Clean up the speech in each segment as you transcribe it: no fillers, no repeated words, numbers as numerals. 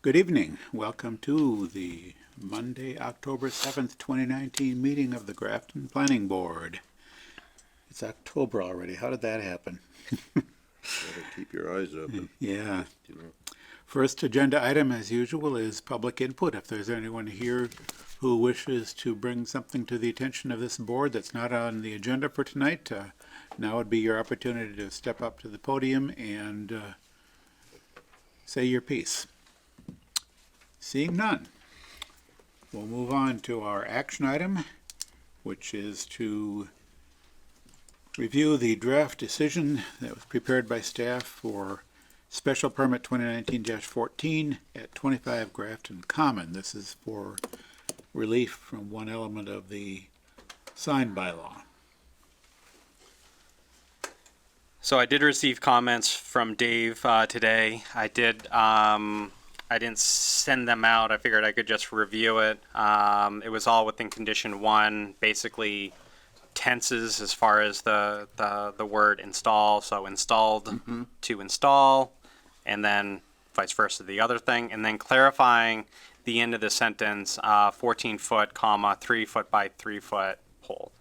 Good evening. Welcome to the Monday, October 7th, 2019 meeting of the Grafton Planning Board. It's October already. How did that happen? Better keep your eyes open. Yeah. You know. First agenda item, as usual, is public input. If there's anyone here who wishes to bring something to the attention of this board that's not on the agenda for tonight, now would be your opportunity to step up to the podium and say your piece. Seeing none, we'll move on to our action item, which is to review the draft decision that was prepared by staff for special permit 2019-14 at 25 Grafton Common. This is for relief from one element of the sign bylaw. So I did receive comments from Dave today. I didn't send them out. I figured I could just review it. It was all within condition one, basically tenses as far as the word install. So installed to install, and then vice versa the other thing, and then clarifying the end of the sentence, 14 foot, comma, 3 foot by 3 foot pole.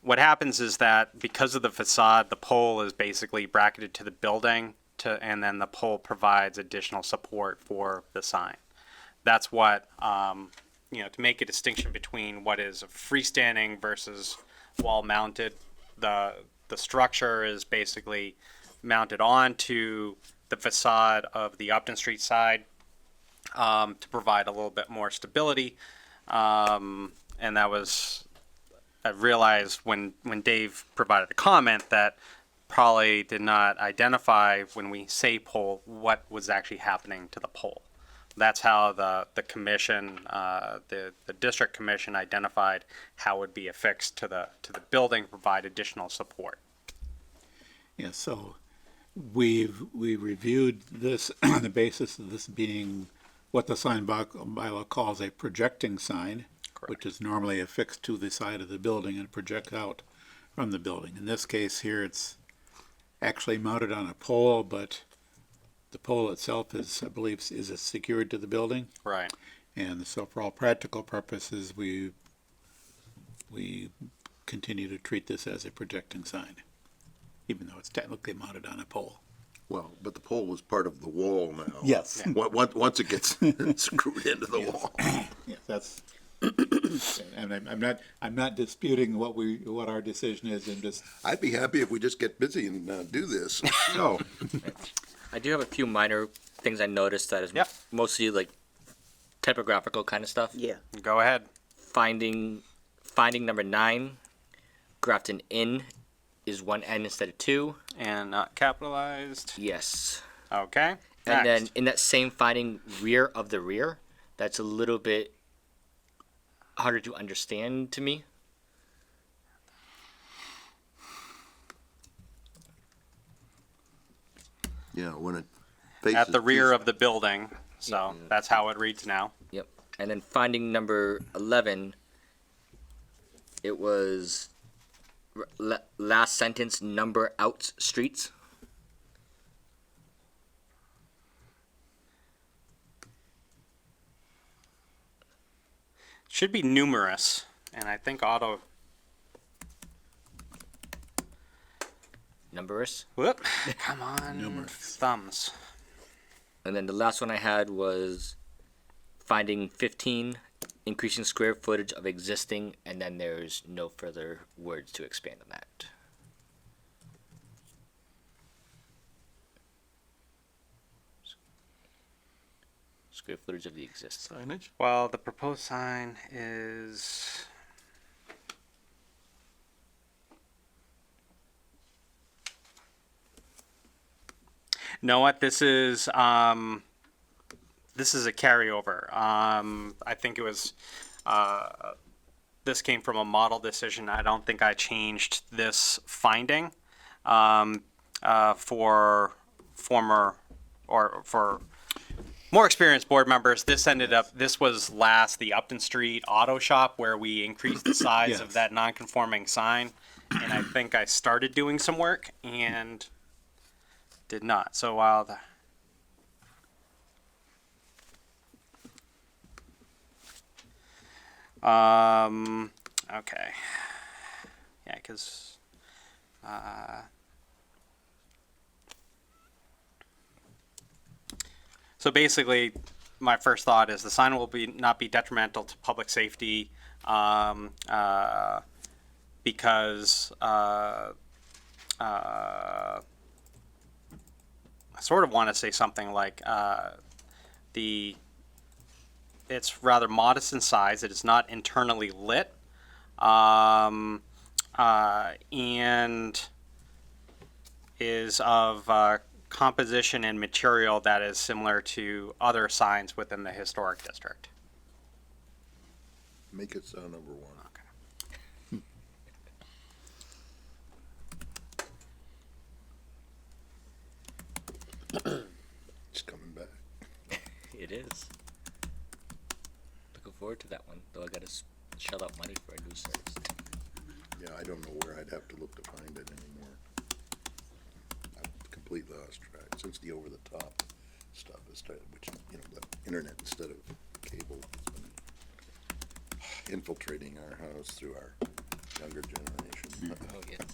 What happens is that because of the facade, the pole is basically bracketed to the building, and then the pole provides additional support for the sign. That's what, to make a distinction between what is freestanding versus wall mounted. The structure is basically mounted onto the facade of the Upton Street side to provide a little bit more stability. And that was, I realized when Dave provided a comment that probably did not identify when we say pole what was actually happening to the pole. That's how the commission, the district commission identified how it would be affixed to the building, provide additional support. Yeah, so we reviewed this on the basis of this being what the sign bylaw calls a projecting sign. Correct. Which is normally affixed to the side of the building and project out from the building. In this case here, it's actually mounted on a pole, but the pole itself is, I believe, is secured to the building. Right. And so for all practical purposes, we continue to treat this as a projecting sign, even though it's technically mounted on a pole. Well, but the pole was part of the wall now. Yes. Once it gets screwed into the wall. Yes, that's. And I'm not disputing what our decision is. I'm just. I'd be happy if we just get busy and do this. No. I do have a few minor things I noticed that is mostly like typographical kind of stuff. Yeah. Go ahead. Finding number 9, Grafton Inn is 1 N instead of 2. And not capitalized. Yes. Okay. And then Next. in that same finding rear of the rear, that's a little bit harder to understand to me. Yeah, when it faces At the rear of the building. So that's how it reads now. Yep. And then finding number 11, it was last sentence, number out streets. Should be numerous. And I think auto. Numerous. Whoop. Come on. Numerous. Thumbs. And then the last one I had was finding 15, increasing square footage of existing, and then there's no further words to expand on that. Square footage of the existing. signage. Well, the proposed sign is. Know what? This is a carryover. I think it was. This came from a model decision. I don't think I changed this finding for former or for more experienced board members. This was last the Upton Street Auto Shop where we increased the size Yes. of that non-conforming sign, and I think I started doing some work and did not. So while Okay. Yeah, because so basically, my first thought is the sign will not be detrimental to public safety because I sort of want to say something like it's rather modest in size. It is not internally lit, and is of composition and material that is similar to other signs within the historic district. Make it sound number one. It's coming back. It is. Looking forward to that one, though I gotta shell out money for a new service. Yeah, I don't know where I'd have to look to find it anymore. I've completely lost track since the over-the-top stuff has started, which, you know, the internet instead of cable has been infiltrating our house through our younger generation. Oh, yes.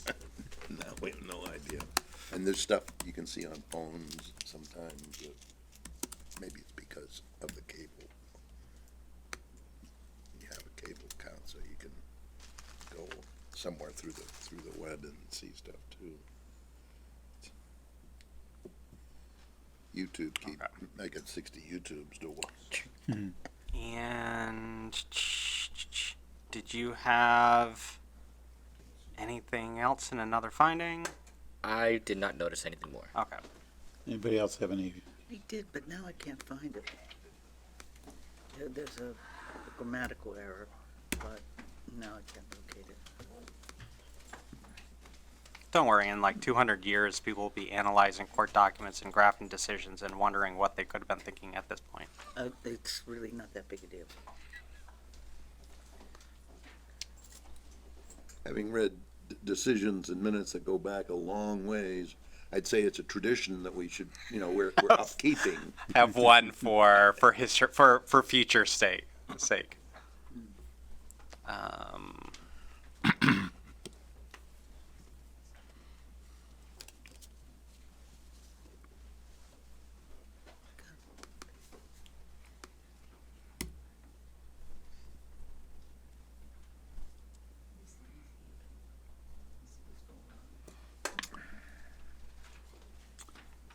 Now we have no idea. And there's stuff you can see on phones sometimes that maybe it's because of the cable. You have a cable account so you can go somewhere through the web and see stuff too. YouTube making 60 YouTubes to watch. And did you have anything else in another finding? I did not notice anything more. Okay. Anybody else have any? I did, but now I can't find it. There's a grammatical error, but now I can't locate it. Don't worry, in like 200 years, people will be analyzing court documents and drafting decisions and wondering what they could have been thinking at this point. It's really not that big a deal. Having read decisions and minutes that go back a long ways, I'd say it's a tradition that we should, you know, we're upkeeping. Have one for future sake.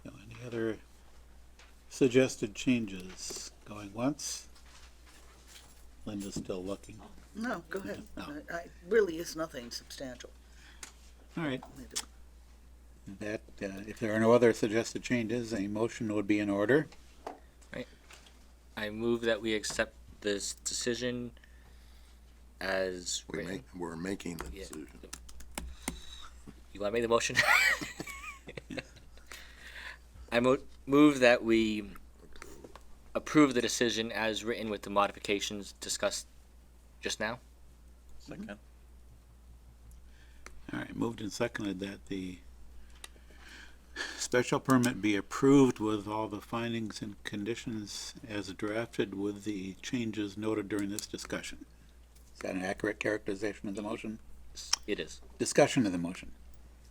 Any other suggested changes? Going once? Linda's still looking. No, go ahead. No. Really is nothing substantial. All right. That, if there are no other suggested changes, a motion would be in order. I move that we accept this decision as written. We're making the Yeah. decision. You want to make the motion? I move that we approve the decision as written with the modifications discussed just now. Second. All right, moved and seconded that the special permit be approved with all the findings and conditions as drafted with the changes noted during this discussion. Is that an accurate characterization of the motion? It is. Discussion of the motion.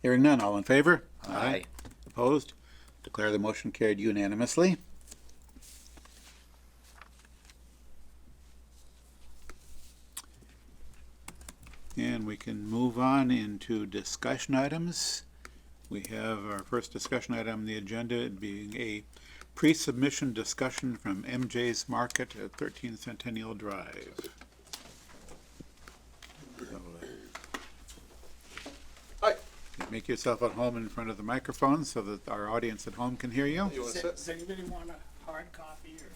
Hearing none, all in favor? Aye. Opposed? Declare the motion carried unanimously. And we can move on into discussion items. We have our first discussion item on the agenda being a pre-submission discussion from MJ's Market at 13 Centennial Drive. Hi. Make yourself at home in front of the microphone so that our audience at home can hear you. Does anybody want a hard copy or?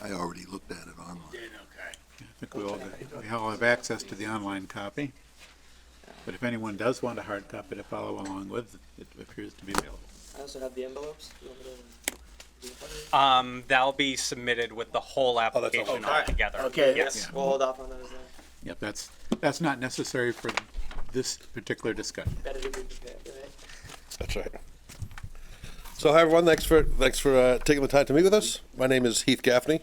I already looked at it online. Did, okay. I think we all have access to the online copy. But if anyone does want a hard copy to follow along with, it appears to be available. I also have the envelopes. You want me to do it for you? That'll be submitted with the whole application all together. Okay, Yes. we'll hold off on those then. Yep, that's not necessary for this particular discussion. Better to be prepared, right? That's right. So hi everyone, thanks for taking the time to meet with us. My name is Heath Gaffney.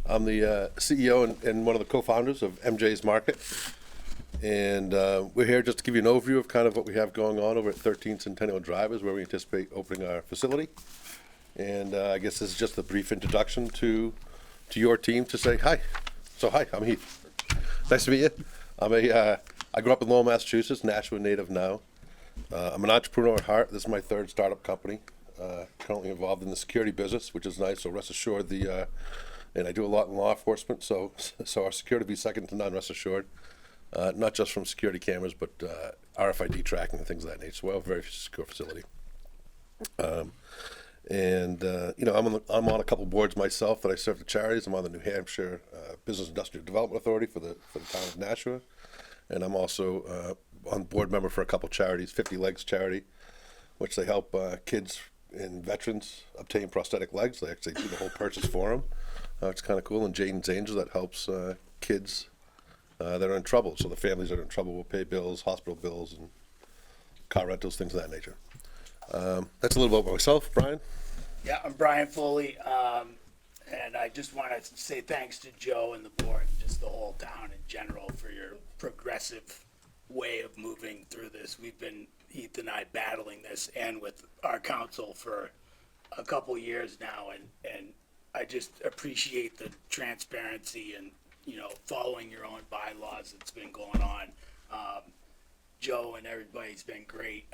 I'm the CEO and one of the co-founders of MJ's Market. And we're here just to give you an overview of kind of what we have going on over at 13 Centennial Drive, is where we anticipate opening our facility. And I guess this is just a brief introduction to your team to say hi. So hi, I'm Heath. Nice to meet you. I grew up in Lowell, Massachusetts, Nashua native now. I'm an entrepreneur at heart. This is my third startup company. Currently involved in the security business, which is nice. So rest assured, and I do a lot in law enforcement. So our security will be second to none. Rest assured, not just from security cameras, but RFID tracking and things of that nature. So we have a very secure facility. I'm on a couple boards myself that I serve to charities. I'm on the New Hampshire Business Industrial Development Authority for the town of Nashua, and I'm also on board member for a couple charities, 50 Legs Charity, which they help kids and veterans obtain prosthetic legs. They actually do the whole purchase for them. It's kind of cool. And Jaden's Angel, that helps kids that are in trouble. So the families that are in trouble will pay bills, hospital bills, and car rentals, things of that nature. That's a little about myself. Brian? Yeah, I'm Brian Foley, and I just want to say thanks to Joe and the board, and just the whole town in general, for your progressive way of moving through this. We've been, Heath and I, battling this, and with our council for a couple years now, and I just appreciate the transparency and, following your own bylaws that's been going on. Joe and everybody's been great.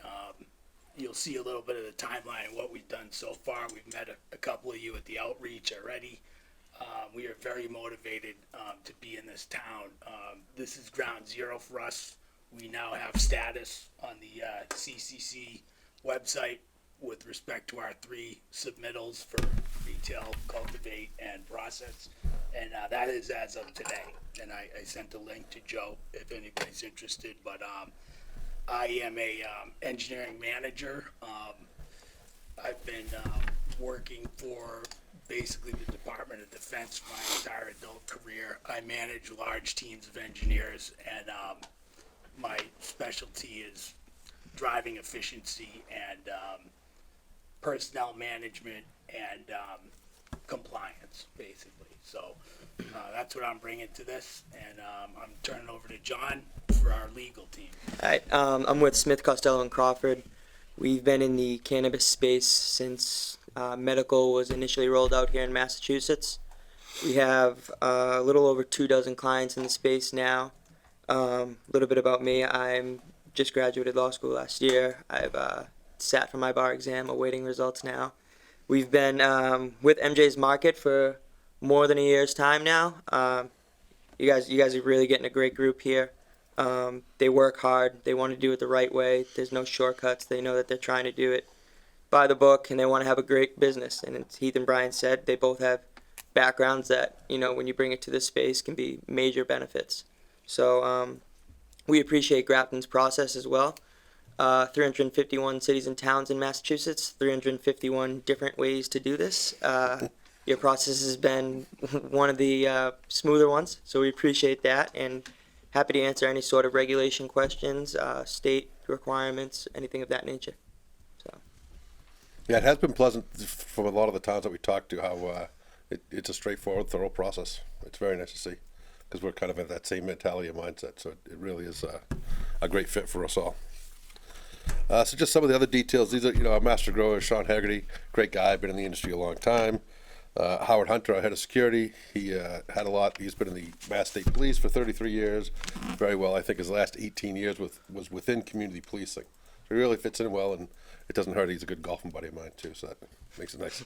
You'll see a little bit of the timeline and what we've done so far. We've met a couple of you at the outreach already. We are very motivated to be in this town. This is ground zero for us. We now have status on the CCC website with respect to our 3 submittals for retail, cultivate, and process. And that is as of today. And I sent a link to Joe if anybody's interested. But I am a engineering manager. I've been working for basically the Department of Defense my entire adult career. I manage large teams of engineers, and my specialty is driving efficiency and personnel management and compliance, basically. So that's what I'm bringing to this, and I'm turning over to John for our legal team. Alright, I'm with Smith, Costello, and Crawford. We've been in the cannabis space since medical was initially rolled out here in Massachusetts. We have a little over 24 clients in the space now. A little bit about me: I'm just graduated law school last year. I've sat for my bar exam, awaiting results now. We've been with MJ's Market for more than a year's time now. You guys are really getting a great group here. They work hard. They want to do it the right way. There's no shortcuts. They know that they're trying to do it by the book, and they want to have a great business. And as Heath and Brian said, they both have backgrounds that, when you bring it to this space, can be major benefits. So we appreciate Grafton's process as well. 351 cities and towns in Massachusetts, 351 different ways to do this. Your process has been one of the smoother ones, so we appreciate that, and happy to answer any sort of regulation questions, state requirements, anything of that nature. So. Yeah, it has been pleasant from a lot of the towns that we talked to how it's a straightforward, thorough process. It's very nice to see, because we're kind of at that same mentality and mindset, so it really is a great fit for us all. So just some of the other details. These are, our master grower, Sean Haggerty, great guy, been in the industry a long time. Howard Hunter, our head of security, he had a lot. He's been in the Mass State Police for 33 years, very well. I think his last 18 years was within community policing. So he really fits in well, and it doesn't hurt. He's a good golfing buddy of mine too, so that makes it nice.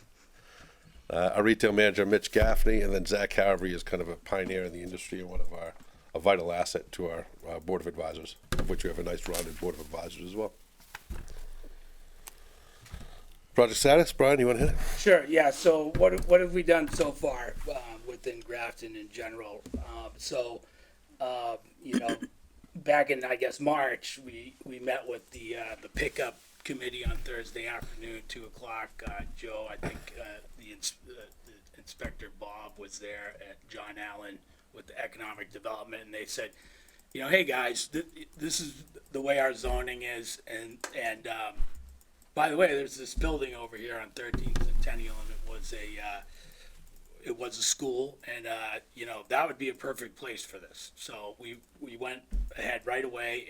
Our retail manager, Mitch Gaffney, and then Zach Harvey is kind of a pioneer in the industry and a vital asset to our board of advisors, of which we have a nice rounded board of advisors as well. Project status, Brian, you want to hit it? Sure, yeah, so what have we done so far within Grafton in general? Back in, I guess, March, we met with the pickup committee on Thursday afternoon, 2:00. Joe, I think the Inspector Bob was there, at John Allen with the Economic Development, and they said, hey guys, this is the way our zoning is, and by the way, there's this building over here on 13th Centennial, and it was it was a school, and you know, that would be a perfect place for this. So we went ahead right away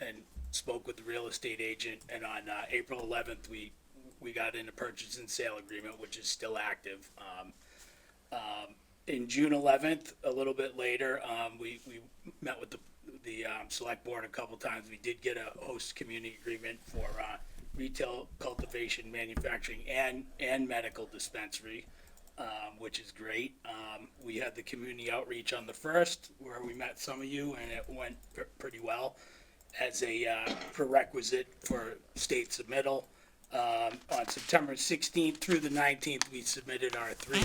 and spoke with the real estate agent, and on April 11th we got in a purchase and sale agreement, which is still active. In June 11th, a little bit later, we met with the select board a couple times. We did get a host community agreement for retail, cultivation, manufacturing, and medical dispensary, which is great. We had the community outreach on the 1st, where we met some of you, and it went pretty well as a prerequisite for state submittal. On September 16th through the 19th, we submitted our 3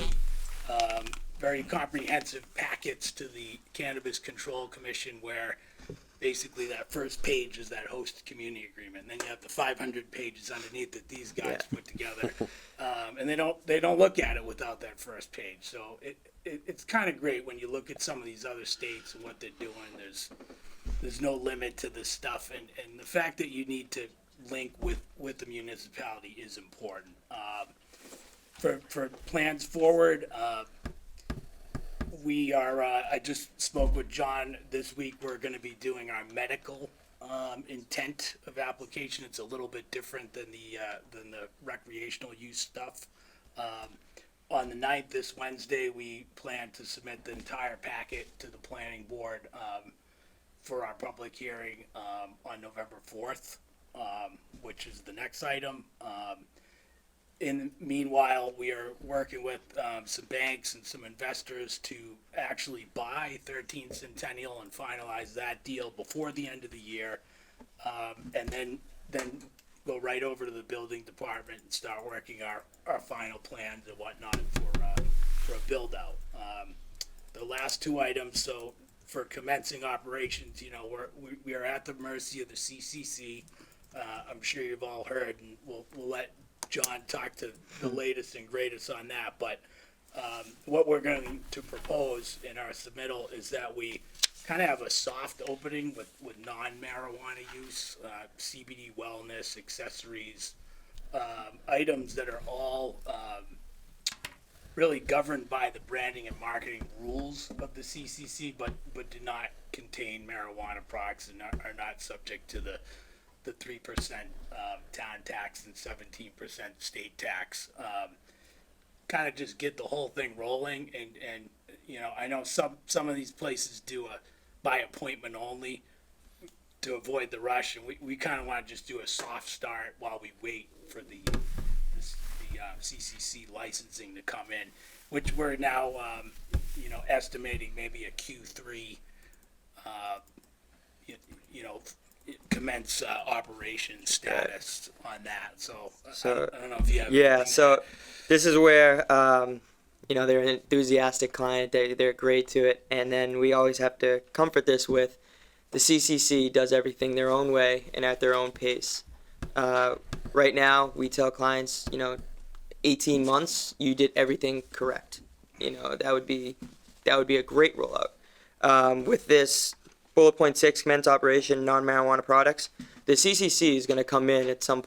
very comprehensive packets to the Cannabis Control Commission, where basically that first page is that host community agreement. And then you have the 500 pages underneath that these guys put together. And they don't look at it without that first page. So it's kind of great when you look at some of these other states and what they're doing. There's no limit to this stuff. And the fact that you need to link with the municipality is important. For plans forward, we are, I just spoke with John this week. We're going to be doing our medical intent of application. It's a little bit different than the recreational use stuff. On the 9th, this Wednesday, we plan to submit the entire packet to the planning board for our public hearing on November 4th, which is the next item. Meanwhile, we are working with some banks and some investors to actually buy 13th Centennial and finalize that deal before the end of the year, and then go right over to the building department and start working our final plans and whatnot for a build out. The last 2 items, so for commencing operations, you know, we are at the mercy of the CCC. I'm sure you've all heard, and we'll let John talk to the latest and greatest on that, but what we're going to propose in our submittal is that we kind of have a soft opening with non-marijuana use, CBD wellness, accessories, items that are all really governed by the branding and marketing rules of the CCC, but do not contain marijuana products and are not subject to the 3% town tax and 17% state tax. Kind of just get the whole thing rolling, and you know, I know some of these places do a by appointment only to avoid the rush, and we kind of want to just do a soft start while we wait for the CCC licensing to come in, which we're now you know, estimating maybe a Q3 you know, commence operation status on that. So I don't know if you have anything So this is where you know, they're an enthusiastic client. They're great to it, and then we always have to comfort this with the CCC does everything their own way and at their own pace. Right now, we tell clients, you know, 18 months, you did everything correct. You know, that would be a great rollout. With this bullet point 6 commence operation non-marijuana products, the CCC is going to come in at some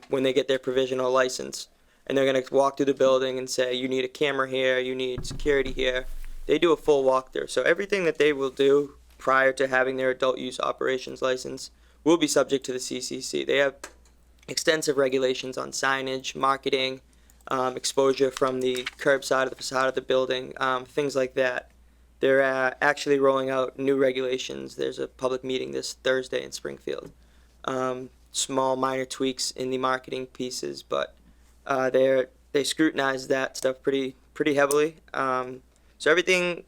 when they get their provisional license, and they're going to walk through the building and say, you need a camera here, you need security here. They do a full walkthrough. So everything that they will do prior to having their adult use operations license will be subject to the CCC. They have extensive regulations on signage, marketing, exposure from the curb side of the facade of the building, things like that. They're actually rolling out new regulations. There's a public meeting this Thursday in Springfield. Small minor tweaks in the marketing pieces, but they scrutinize that stuff pretty heavily. So everything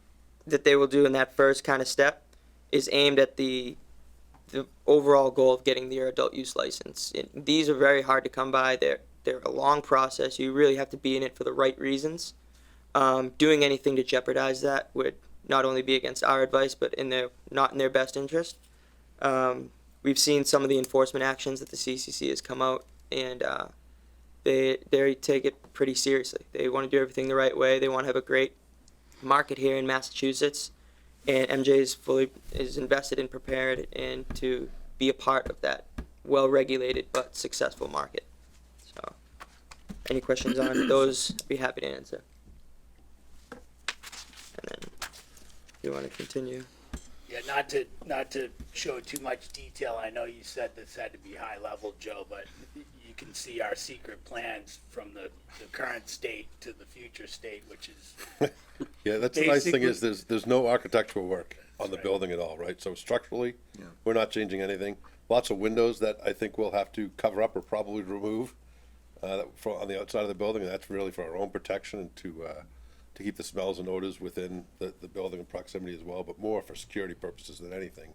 that they will do in that first kind of step is aimed at the overall goal of getting their adult use license. These are very hard to come by. They're a long process. You really have to be in it for the right reasons. Doing anything to jeopardize that would not only be against our advice, but not in their best interest. We've seen some of the enforcement actions that the CCC has come out, and they take it pretty seriously. They want to do everything the right way. They want to have a great market here in Massachusetts, and MJ is invested and prepared and to be a part of that well-regulated but successful market. So, any questions on those? I'd be happy to answer. you want to continue. Yeah, not to show too much detail, I know you said this had to be high level, Joe, but you can see our secret plans from the current state to the future state, which is, Yeah, that's the nice thing is Basically- there's no architectural work on the right. building at all, right? So structurally, Yeah. we're not changing anything. Lots of windows that I think we'll have to cover up or probably remove on the outside of the building, and that's really for our own protection and to keep the smells and odors within the building in proximity as well, but more for security purposes than anything.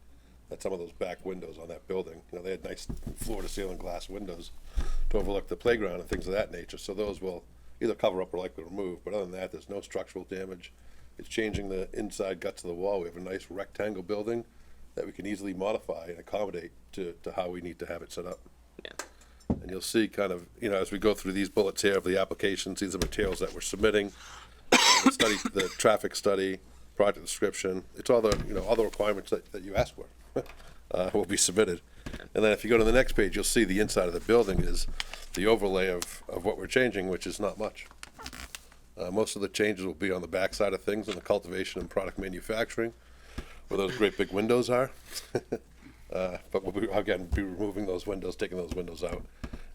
That some of those back windows on that building, you know, they had nice floor-to-ceiling glass windows to overlook the playground and things of that nature, so those will either cover up or likely remove, but other than that, there's no structural damage. It's changing the inside guts of the wall. We have a nice rectangle building that we can easily modify and accommodate to how we need to have it set up. Yeah. And you'll see kind of, you know, as we go through these bullets here of the applications, these are materials that we're submitting, the study, the traffic study, project description, it's all the, you know, all the requirements that you ask for, will be submitted. And then if you go to the next page, you'll see the inside of the building is the overlay of what we're changing, which is not much. Most of the changes will be on the back side of things in the cultivation and product manufacturing, where those great big windows are. But we'll be, again, be removing those windows, taking those windows out,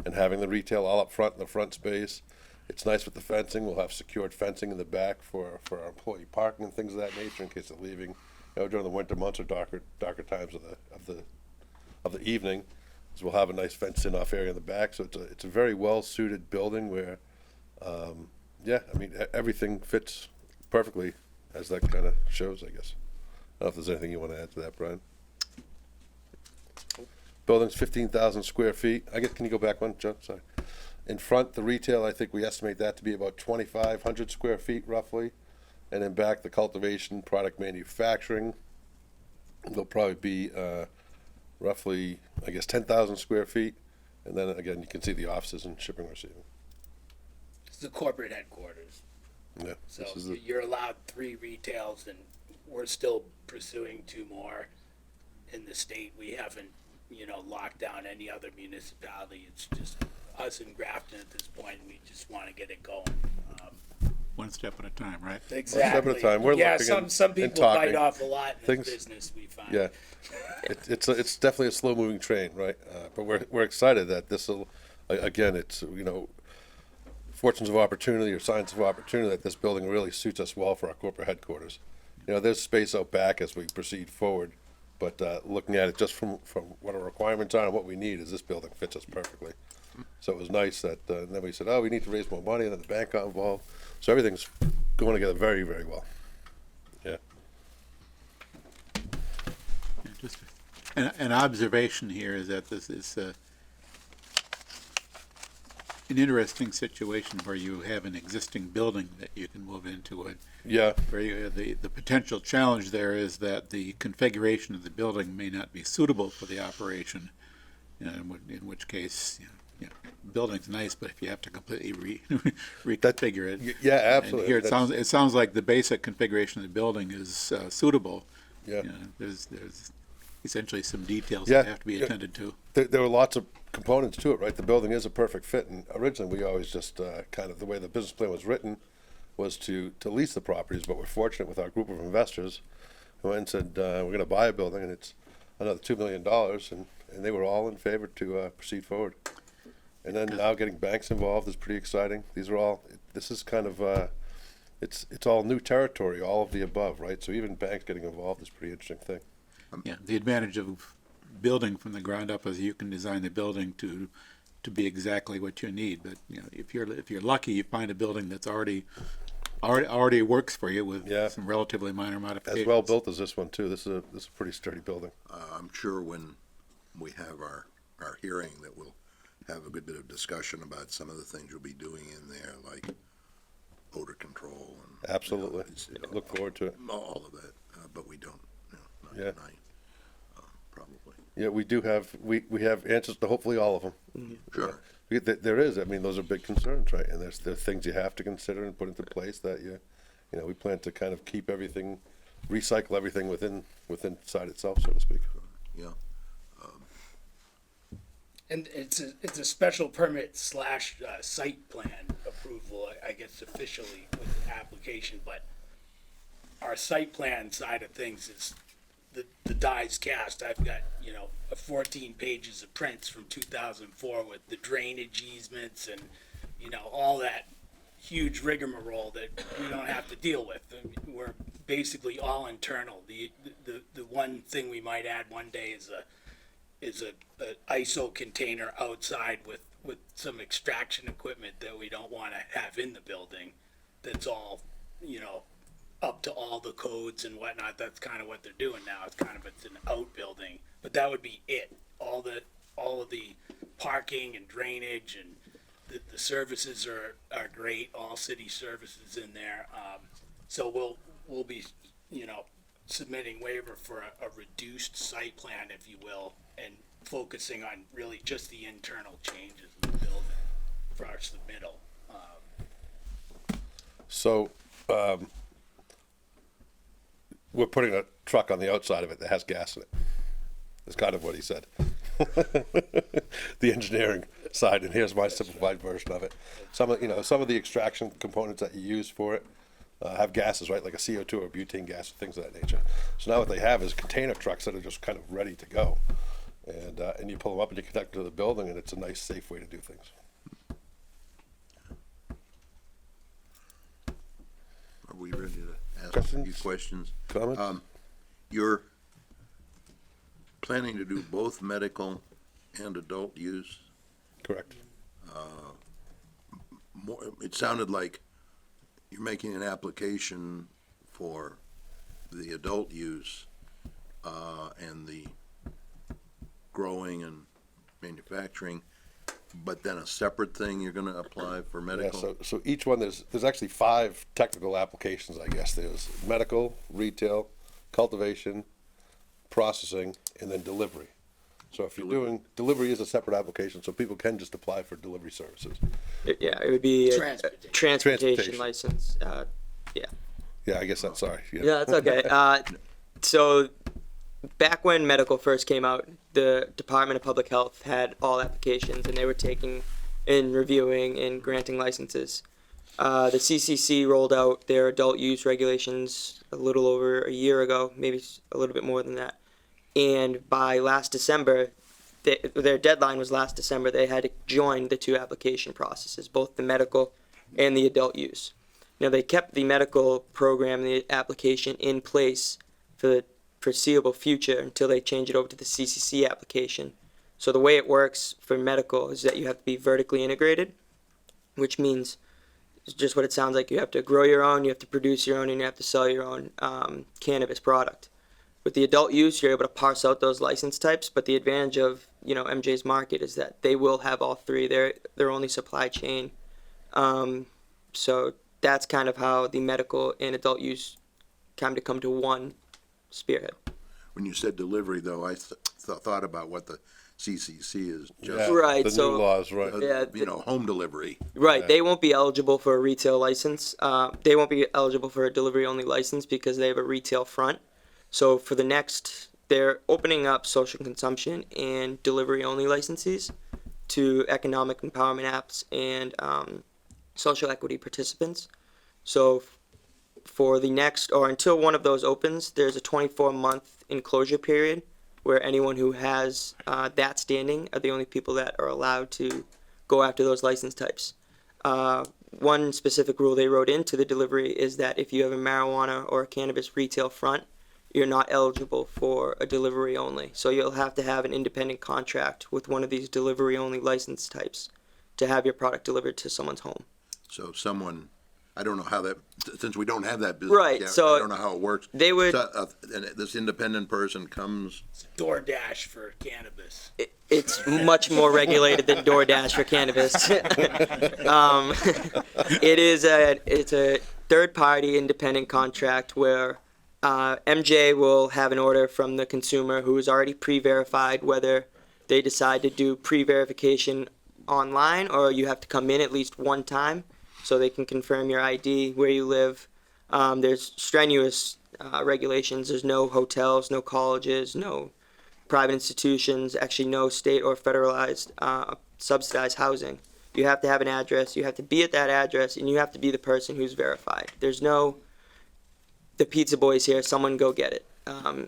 and having the retail all up front in the front space. It's nice with the fencing. We'll have secured fencing in the back for our employee parking and things of that nature in case they're leaving. You know, during the winter months or darker times of the evening, so we'll have a nice fenced-in off area in the back. So it's a very well-suited building where, yeah, I mean, everything fits perfectly as that kind of shows, I guess. I don't know if there's anything you want to add to that, Brian. Building's 15,000 square feet. Can you go back one, John? Sorry. In front, the retail, I think we estimate that to be about 2,500 square feet roughly. And in back, the cultivation, product manufacturing, there'll probably be roughly, I guess, 10,000 square feet. And then again, you can see the offices and shipping and receiving. it's the corporate headquarters. Yeah, So this is the, you're allowed 3 retails, and we're still pursuing 2 more in the state. We haven't, locked down any other municipality. It's just us and Grafton at this point. We just want to get it going. One step at a time, right? Exactly. time. We're yeah, looking some and people bite talking. off a lot in Things- this business. We find. yeah. It's definitely a slow moving train, right? But we're excited that this will, again, it's, fortunes of opportunity or signs of opportunity that this building really suits us well for our corporate headquarters. There's space out back as we proceed forward, but looking at it just from what our requirements are and what we need is this building fits us perfectly. So it was nice that, and then we said, oh, we need to raise more money, and then the bank got involved. So everything's going together very, very well. Yeah. Yeah, just an observation here is that this is an interesting situation where you have an existing building that you can move into it. Yeah. Where the potential challenge there is that the configuration of the building may not be suitable for the operation, in which case, building's nice, but if you have to completely reconfigure it. Yeah, And absolutely. here, That's- it sounds like the basic configuration of the building is suitable. Yeah. There's essentially some details Yeah, that have to be yeah. attended to. There were lots of components to it, right? The building is a perfect fit, and originally we always just kind of, the way the business plan was written was to lease the properties, but we're fortunate with our group of investors who went and said, we're going to buy a building, and it's another $2 million, and they were all in favor to proceed forward. And then now getting banks involved is pretty exciting. This is kind of, it's all new territory, all of the above, right? So even banks getting involved is a pretty interesting thing. Yeah, the advantage of building from the ground up is you can design the building to be exactly what you need. But if you're lucky, you find a building that's already works for you with Yeah. some relatively minor modifications. As well built as this one too. This is a pretty sturdy building. I'm sure when we have our hearing that we'll have a good bit of discussion about some of the things you'll be doing in there, like odor control and. Absolutely. Look forward to it. All of that, but we don't, not Yeah. tonight, probably. Yeah, we do have, we have answers to hopefully all of them. Sure. There is, I mean, those are big concerns, right? And there are things you have to consider and put into place that we plan to kind of keep everything, recycle everything within site itself, so to speak. Yeah. And it's a special permit / site plan approval, I guess officially with the application, but our site plan side of things is the die's cast. I've got, 14 pages of prints from 2004 with the drainage easements and, all that huge rigmarole that we don't have to deal with. I mean, we're basically all internal. The one thing we might add one day is a ISO container outside with some extraction equipment that we don't want to have in the building. That's all, up to all the codes and whatnot. That's kind of what they're doing now. It's an outbuilding, but that would be it. All of the parking and drainage and the services are great. All city services in there. So we'll be, submitting waiver for a reduced site plan, if you will, and focusing on really just the internal changes in the building for our submittal. So, we're putting a truck on the outside of it that has gas in it. That's kind of what he said. The engineering side, and here's my simplified version of it. Some of the extraction components that you use for it have gases, right, like a CO2 or butane gas, things of that nature. So now what they have is container trucks that are just kind of ready to go, and you pull them up and you connect them to the building, and it's a nice, safe way to do things. Are we ready to ask a Questions? few questions? Comments? You're planning to do both medical and adult use? Correct. It sounded like you're making an application for the adult use, and the growing and manufacturing, but then a separate thing you're gonna apply for Yeah, medical? so each one, there's actually 5 technical applications, I guess. There's medical, retail, cultivation, processing, and then delivery. So if you're doing, delivery is a separate application, so people can just apply for delivery services. Yeah, it would be a Transportation. transportation Transportation. license. Yeah, I guess that's, sorry. Yeah, that's okay. So back when medical first came out, the Department of Public Health had all applications, and they were taking and reviewing and granting licenses. The CCC rolled out their adult use regulations a little over a year ago, maybe a little bit more than that. And by last December, their deadline was last December. They had to join the 2 application processes, both the medical and the adult use. Now, they kept the medical program, the application in place for the foreseeable future until they change it over to the CCC application. So the way it works for medical is that you have to be vertically integrated, which means it's just what it sounds like. You have to grow your own, you have to produce your own, and you have to sell your own cannabis product. With the adult use, you're able to parse out those license types, but the advantage of MJ's Market is that they will have all 3. They're their only supply chain. So that's kind of how the medical and adult use come to one spearhead. When you said delivery, though, I thought about what the CCC is Yeah, just, Right, The so- new laws, right. Yeah, home delivery. Right, they won't be eligible for a retail license. They won't be eligible for a delivery-only license because they have a retail front. So for the next, they're opening up social consumption and delivery-only licensees to economic empowerment apps and social equity participants. So for the next, or until one of those opens, there's a 24-month enclosure period where anyone who has that standing are the only people that are allowed to go after those license types. One specific rule they wrote into the delivery is that if you have a marijuana or a cannabis retail front, you're not eligible for a delivery only. So you'll have to have an independent contract with one of these delivery only license types to have your product delivered to someone's home. So someone, I don't know how that, since we don't have that business Right, yet, so I don't know how it works. they would- So, and this independent person comes, DoorDash for cannabis. It's much more regulated than DoorDash for cannabis. It's a third-party independent contract where MJ will have an order from the consumer who is already pre-verified, whether they decide to do pre-verification online or you have to come in at least one time so they can confirm your ID, where you live. There's strenuous regulations. There's no hotels, no colleges, no private institutions, actually no state or federalized subsidized housing. You have to have an address, you have to be at that address, and you have to be the person who's verified. There's no the pizza boys here, someone go get it.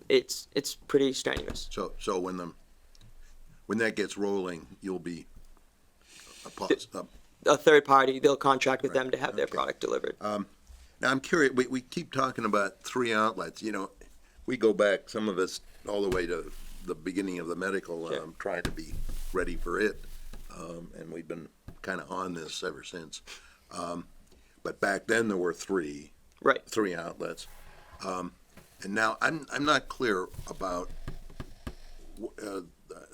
It's pretty strenuous. So when that gets rolling, you'll be A third party, they'll contract with them to have their Okay. product delivered. Now, I'm curious, we keep talking about 3 outlets, you know, we go back, some of us, all the way to the beginning of the medical, Sure. trying to be ready for it. And we've been kind of on this ever since. But back then, there were three Right. outlets. And now, I'm not clear about,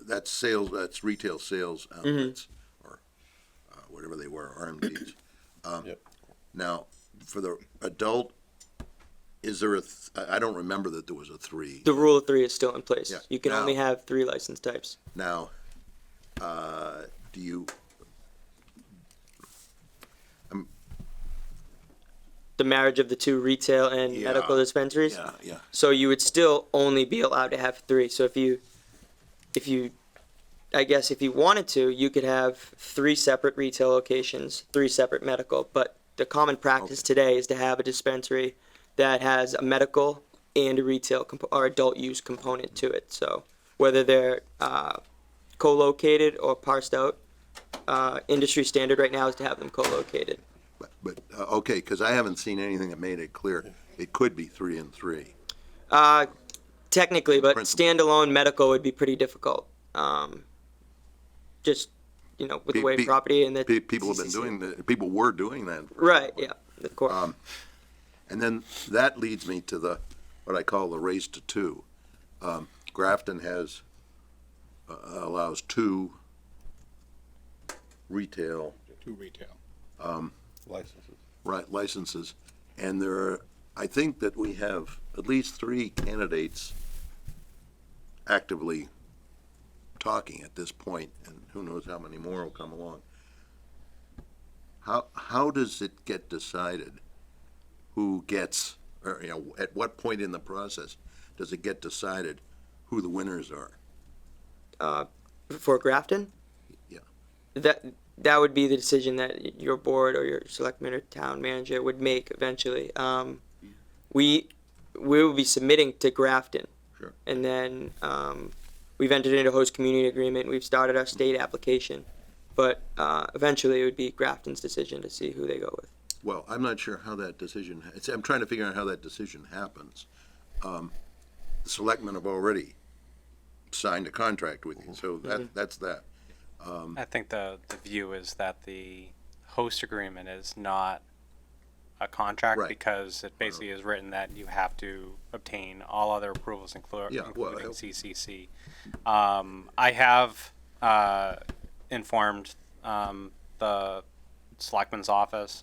that's retail sales outlets, or whatever they were, RMDs. Yep. Now, for the adult, is there I don't remember that there was a 3. The rule of 3 is still in place. Yeah. You can Now- only have 3 license types. Now, do you, The marriage of the 2 retail and Yeah. medical dispensaries. yeah, So you would still only be allowed to have 3. So if you, I guess if you wanted to, you could have 3 separate retail locations, 3 separate medical. But the common practice today is to have a dispensary that has a medical and a retail or adult use component to it. So whether they're co-located or parsed out, industry standard right now is to have them co-located. but, okay, because I haven't seen anything that made it clear. It could be 3 and 3. Technically, but Principle. standalone medical would be pretty difficult. Just, with the way Pe- property and the. People have been doing people were doing that. Right, yeah, of course. And then that leads me to what I call the race to 2. Grafton allows 2 retail To retail. Licenses. licenses, and I think that we have at least 3 candidates actively talking at this point, and who knows how many more will come along. How does it get decided who gets, or, at what point in the process does it get decided who the winners are? For Grafton? Yeah. That would be the decision that your board or your selectman or town manager would make eventually. We will be submitting to Grafton. Sure. And then, we've entered into a host community agreement, we've started our state application. But, eventually it would be Grafton's decision to see who they go with. Well, I'm not sure how that decision, I'm trying to figure out how that decision happens. The selectmen have already signed a contract with you, so that's that. I think the view is that the host agreement is not a contract Right. because it basically is written that you have to obtain all other approvals, Yeah, well, including CCC. I have informed the selectman's office,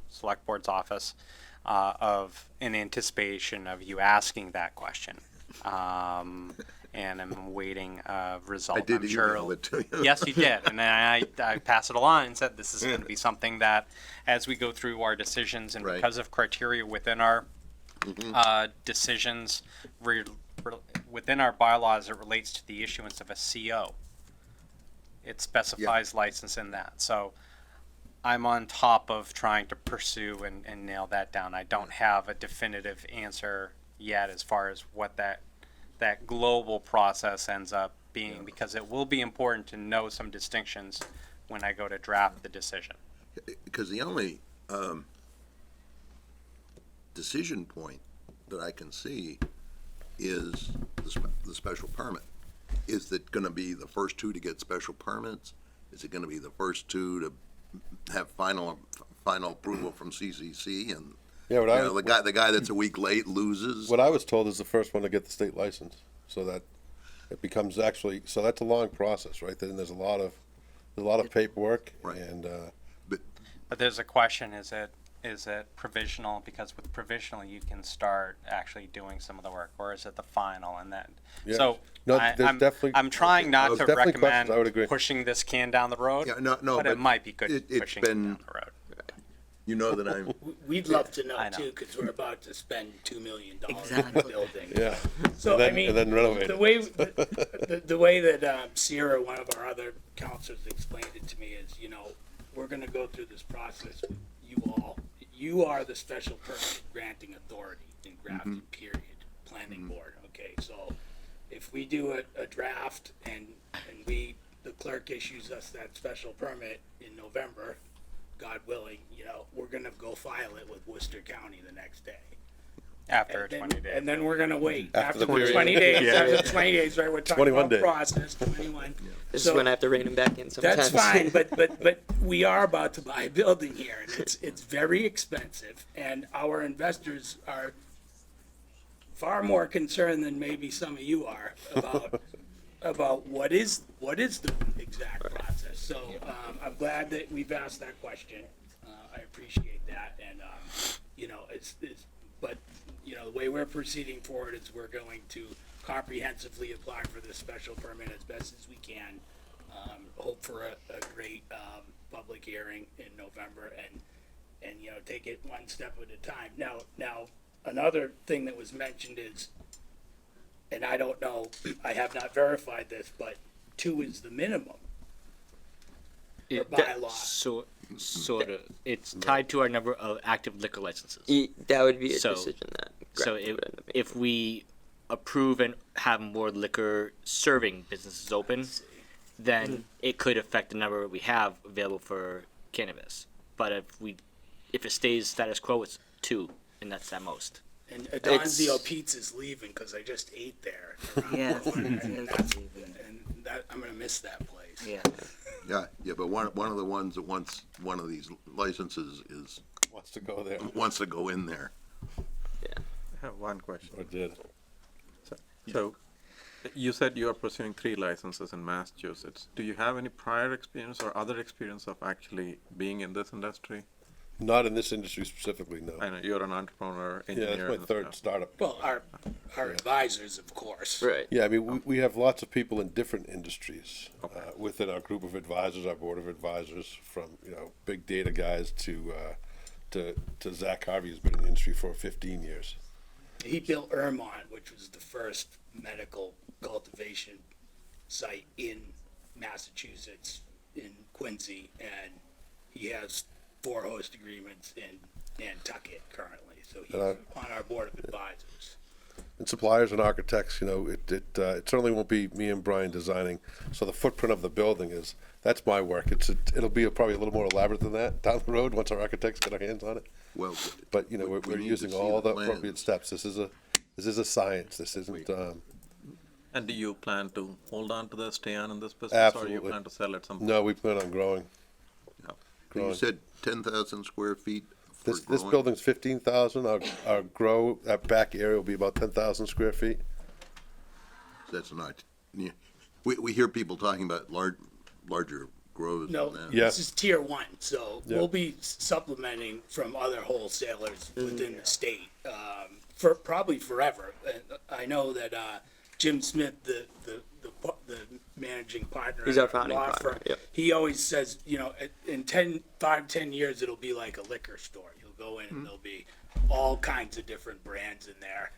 select board's office, of in anticipation of you asking that question. And I'm awaiting a result. I did I'm sure email it to you. Yes, you did, and then I passed it along and said this is going to be something that, as we go through our decisions, and Right. because of criteria within our decisions, within our bylaws, it relates to the issuance of a CO. It specifies license in that, so I'm on top of trying to pursue and nail that down. I don't have a definitive answer yet as far as what that global process ends up being, because it will be important to know some distinctions when I go to draft the decision. Because the only decision point that I can see is the special permit. Is it gonna be the first 2 to get special permits? Is it gonna be the first 2 to have final approval from CCC, and Yeah, the guy that's a week late loses? what I was told is the first one to get the state license, so that it becomes actually, so that's a long process, right? Then there's a lot of paperwork, Right. and, But there's a question, is it provisional? Because with provisional, you can start actually doing some of the work, or is it the final and then? Yeah. So No, I, there's I'm, definitely- I'm trying not There's to definitely questions, recommend I would agree. pushing this can down the road, Yeah, no, but it might be good it's pushing it been, down the road. you know that I'm, We'd love to know I know. too, because we're about to spend $2 million on the Exactly. building. yeah. So And then- I mean, and then renovate the it. way the way that Sierra, one of our other counselors, explained it to me is, we're going to go through this process with you all. you are the special permit granting authority in Grafton, period, planning board, okay? So if we do a draft and the clerk issues us that special permit in November, God willing, you know, we're gonna go file it with Worcester County the next day. After And then- 20 days. And then we're gonna wait, After after the period. 20 days, Yeah. after 20 days, right, we're talking 21 about days. process, 21. This So- is when I have to rein him back in sometimes. That's fine, but we are about to buy a building here, and it's very expensive, and our investors are far more concerned than maybe some of you are about what is the exact process. So, I'm glad that we've asked that question. I appreciate that, and, you know, but, you know, the way we're proceeding forward is we're going to comprehensively apply for this special permit as best as we can. Hope for a great, public hearing in November and, you know, take it one step at a time. Now, another thing that was mentioned is, and I don't know, I have not verified this, but 2 is the minimum. bylaw. Sort of. It's tied to our number of active liquor licenses. That would be a So- decision that. So Grafton would end up making. if we approve and have more liquor serving businesses open, then it could affect the number we have available for cannabis. But if it stays status quo, it's 2, and that's at most. And Adonzio Pizza's leaving, cause I just ate there. around Yeah, the corner, it and is that's- leaving. And that, I'm gonna miss that place. Yeah. Yeah, but one of the ones that wants one of these licenses Wants to go there, wants to go in there. I have one question. or did. So, you said you are pursuing 3 licenses in Massachusetts. Do you have any prior experience or other experience of actually being in this industry? Not in this industry specifically, no. I know you're an entrepreneur, Yeah, engineer. that's my and third stuff. startup. Well, our advisors, of course. Right. Yeah, I mean, we have lots of people in different industries within our group of advisors, our board of advisors, from, you know, big data guys to Zach Harvey, who's been in the industry for 15 years. He built Ermont, which was the first medical cultivation site in Massachusetts, in Quincy, and he has 4 host agreements in Nantucket currently, so he's on our board of advisors. And suppliers and architects, you know, it certainly won't be me and Brian designing. So the footprint of the building that's my work. It'll be probably a little more elaborate than that down the road once our architects get our hands on it. Well, But, you know, we we're need to using see all the the plans. appropriate steps. This is a science. This isn't, And do you plan to hold on to this, stay on in this business, or Absolutely. you plan to sell at some point? no, we plan on growing. Yeah. you growing. said 10,000 square feet for This growing? building's 15,000. Our grow, that back area will be about 10,000 square feet. That's not, yeah. We hear people talking about larger grows No, than that. Yeah. this is tier 1, so Yeah. we'll be supplementing from other wholesalers within the state, for probably forever. And I know that, Jim Smith, the managing partner. He's at our founding law partner, firm, yep. He always says, you know, in 10 years, it'll be like a liquor store. You'll go in and there'll be all kinds of different brands in there.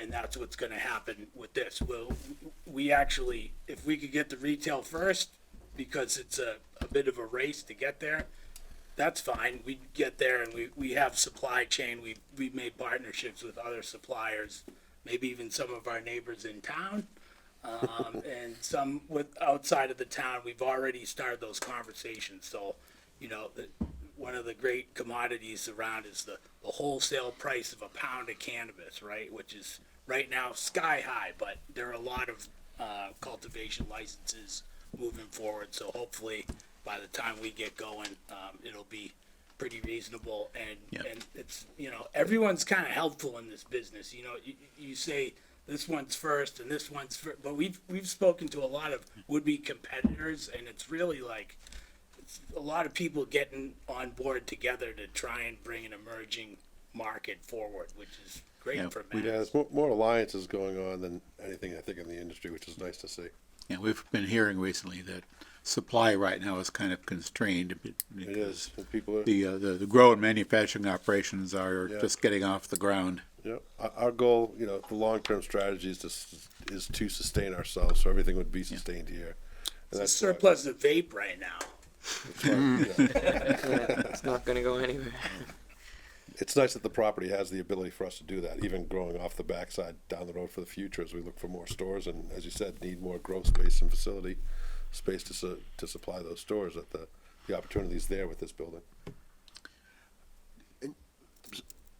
And that's what's gonna happen with this. We actually, if we could get the retail first, because it's a bit of a race to get there, that's fine. We get there and we have supply chain. We've made partnerships with other suppliers, maybe even some of our neighbors in town. And some with outside of the town, we've already started those conversations. So, you know, one of the great commodities around is the wholesale price of a pound of cannabis, right? Which is right now sky high, but there are a lot of cultivation licenses moving forward. So hopefully by the time we get going, it'll be pretty reasonable. And it's, you know, everyone's kind of helpful in this business. You know, you say this one's first and this one's first, but we've spoken to a lot of would-be competitors, and it's really like, a lot of people getting on board together to try and bring an emerging market forward, which is great Yeah, for Yeah, Mass. there's more alliances going on than anything, I think, in the industry, which is nice to see. Yeah, we've been hearing recently that supply right now is kind of constrained It because is, and people are, the grow and manufacturing operations are Yeah. just getting off the ground. yeah, our goal, you know, the long-term strategy is to sustain ourselves, so everything would be sustained here. And It's a that's surplus of vape right now. why, yeah. It's not gonna go anywhere. it's nice that the property has the ability for us to do that, even growing off the backside down the road for the future as we look for more stores and, as you said, need more growth space and facility space to supply those stores, that the opportunity is there with this building.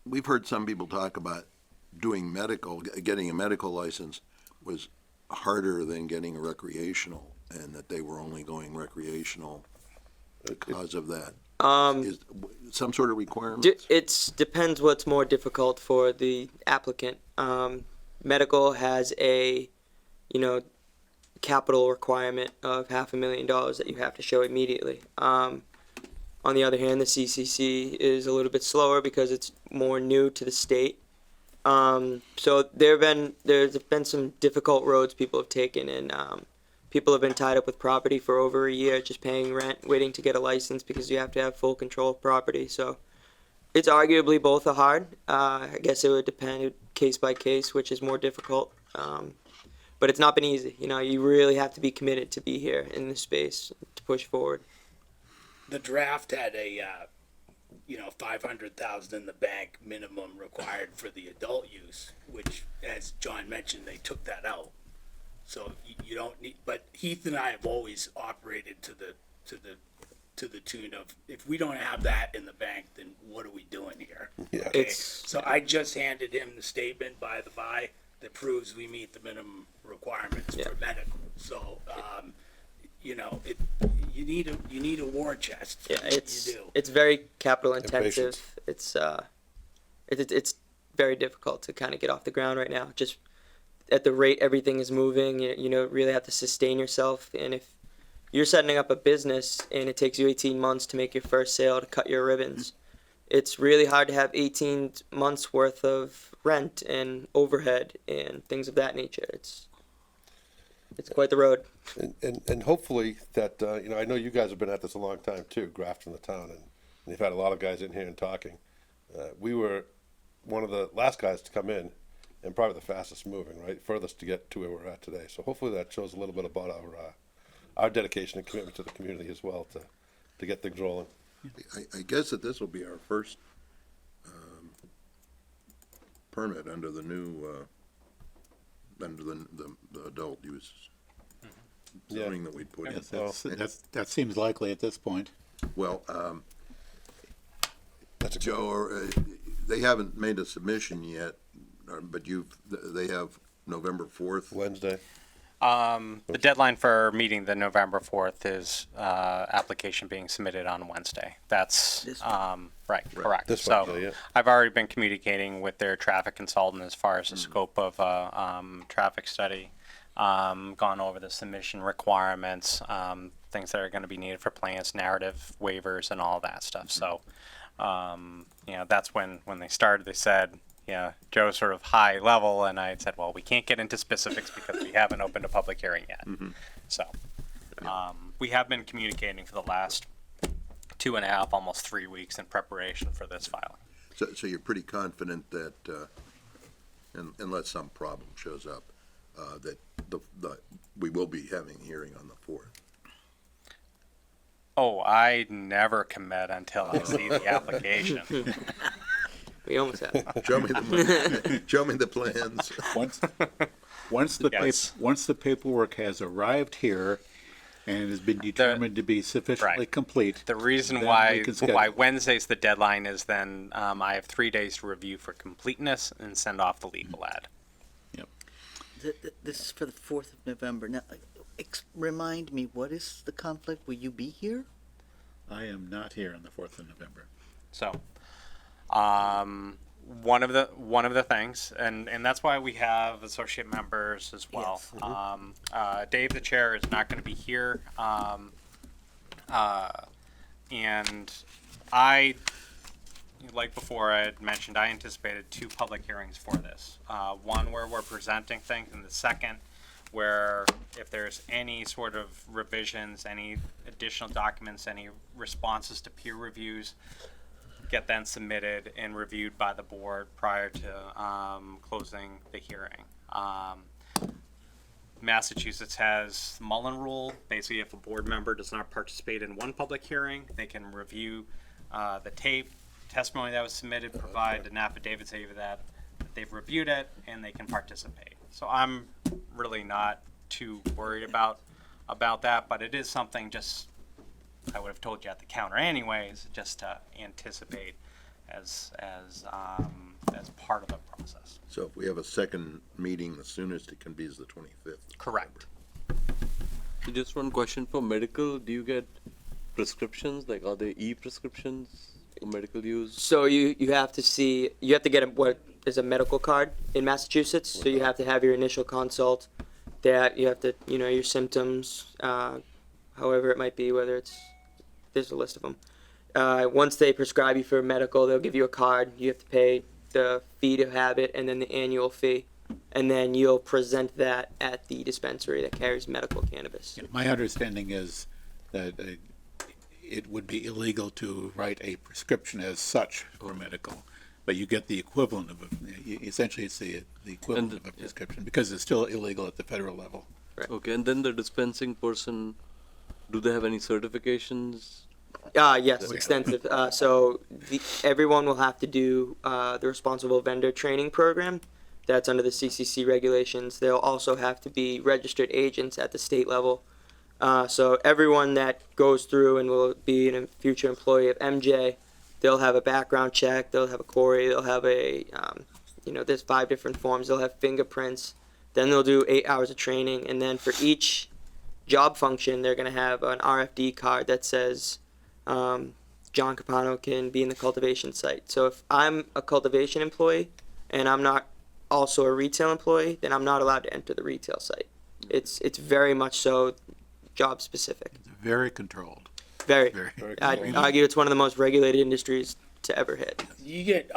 We've heard some people talk about doing medical, getting a medical license was harder than getting a recreational, and that they were only going recreational because of that. Is some sort of requirement? It depends what's more difficult for the applicant. Medical has a, capital requirement of $500,000 that you have to show immediately. On the other hand, the CCC is a little bit slower because it's more new to the state. So there's been some difficult roads people have taken, and people have been tied up with property for over a year, just paying rent, waiting to get a license because you have to have full control of property. So it's arguably both are hard. I guess it would depend case by case, which is more difficult. But it's not been easy. You really have to be committed to be here in this space to push forward. The draft had a, $500,000 in the bank minimum required for the adult use, which, as John mentioned, they took that out. So you don't need. But Heath and I have always operated to the tune of, if we don't have that in the bank, then what are we doing here? Yeah. Okay? It's- So I just handed him the statement by the by that proves we meet the minimum requirements Yeah. for medical. So, you need a war chest. Yeah, You it's do. very capital patience. intensive. It's very difficult to kind of get off the ground right now. Just at the rate everything is moving, you really have to sustain yourself. And if you're setting up a business and it takes you 18 months to make your first sale, to cut your ribbons, it's really hard to have 18 months worth of rent and overhead and things of that nature. It's quite the road. And hopefully that, I know you guys have been at this a long time too, grafting the town, and you've had a lot of guys in here and talking. We were one of the last guys to come in and probably the fastest moving, right? Furthest to get to where we're at today. So hopefully that shows a little bit about our dedication and commitment to the community as well to get things rolling. I guess that this will be our first permit under the new, under the adult use zoning that we put in. Yes, that seems likely at this point. Well, That's a Joe, they haven't made a submission yet, but they have November 4th. Wednesday. The deadline for meeting the November 4th is application being submitted on Wednesday. That's This right, correct. This So Wednesday, yeah. I've already been communicating with their traffic consultant as far as the scope of traffic study, gone over the submission requirements, things that are going to be needed for plans, narrative waivers, and all that stuff. So, that's when they started. They said, Joe's sort of high level, and I said, well, we can't get into specifics because we haven't opened a public hearing yet. So, we have been communicating for the last 2.5, almost 3 weeks in preparation for this filing. So you're pretty confident that, unless some problem shows up, that we will be having a hearing on the 4th. Oh, I never commit until I see the application. We almost have. Show me the plans. Once the paperwork has arrived here and has been determined to be sufficiently Right. complete. The reason Then we why can schedule. Wednesday's the deadline is then I have 3 days to review for completeness and send off the legal ad. This is for the 4th of November. Now, remind me, what is the conflict? Will you be here? I am not here on the 4th of November. So, one of the things, and that's why we have associate members as well. Yes. Dave, the chair, is not going to be here, and I, like before I had mentioned, I anticipated 2 public hearings for this. One where we're presenting things, and the second where if there's any sort of revisions, any additional documents, any responses to peer reviews, get then submitted and reviewed by the board prior to closing the hearing. Massachusetts has the Mullen rule. Basically, if a board member does not participate in one public hearing, they can review the tape testimony that was submitted, provide an affidavit saying that they've reviewed it and they can participate. So I'm really not too worried about that, but it is something just, I would have told you at the counter anyways, just to anticipate as part of the process. So if we have a second meeting, the soonest it can be is the 25th. Correct. So just one question for medical, do you get prescriptions, like are they e-prescriptions for medical use? So you have to get what is a medical card in Massachusetts. So you have to have your initial consult, that you have to, your symptoms, however it might be, there's a list of them. Once they prescribe you for medical, they'll give you a card. You have to pay the fee to have it, and then the annual fee, and then you'll present that at the dispensary that carries medical cannabis. My understanding is that it would be illegal to write a prescription as such for medical, but you get the equivalent of essentially it's the equivalent of a prescription, because it's still illegal at the federal level. Okay, and then the dispensing person, do they have any certifications? Yes, extensive. So everyone will have to do the responsible vendor training program. That's under the CCC regulations. They'll also have to be registered agents at the state level. So everyone that goes through and will be a future employee of MJ, they'll have a background check, they'll have a query, they'll have there's 5 different forms, they'll have fingerprints, then they'll do 8 hours of training, and then for each job function, they're going to have an RFD card that says John Capano can be in the cultivation site. So if I'm a cultivation employee and I'm not also a retail employee, then I'm not allowed to enter the retail site. It's very much so job specific. Very controlled. Very. Very I'd controlled. argue it's one of the most regulated industries to ever hit. You get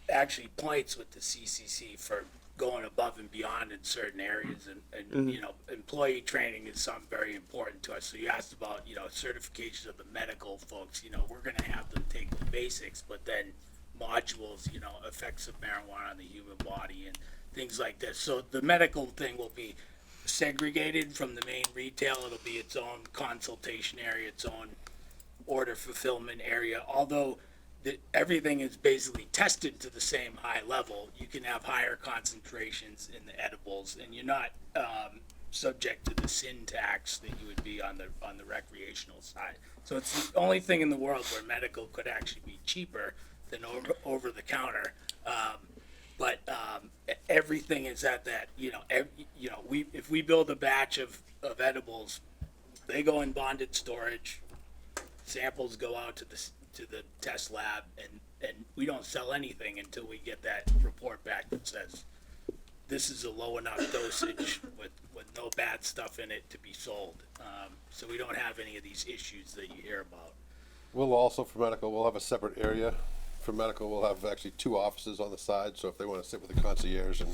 actually points with the CCC for going above and beyond in certain areas, and employee training is something very important to us. So you asked about certifications of the medical folks. We're going to have them take the basics, but then modules, effects of marijuana on the human body and things like this. So the medical thing will be segregated from the main retail. It'll be its own consultation area, its own order fulfillment area. Although everything is basically tested to the same high level, you can have higher concentrations in the edibles, and you're not subject to the sin tax that you would be on the recreational side. So it's the only thing in the world where medical could actually be cheaper than over the counter. But everything is at that. If we build a batch of edibles, they go in bonded storage. Samples go out to the test lab, and we don't sell anything until we get that report back that says this is a low enough dosage with no bad stuff in it to be sold. So we don't have any of these issues that you hear about. We'll also, for medical, we'll have a separate area. For medical, we'll have actually 2 offices on the side, so if they want to sit with the concierge and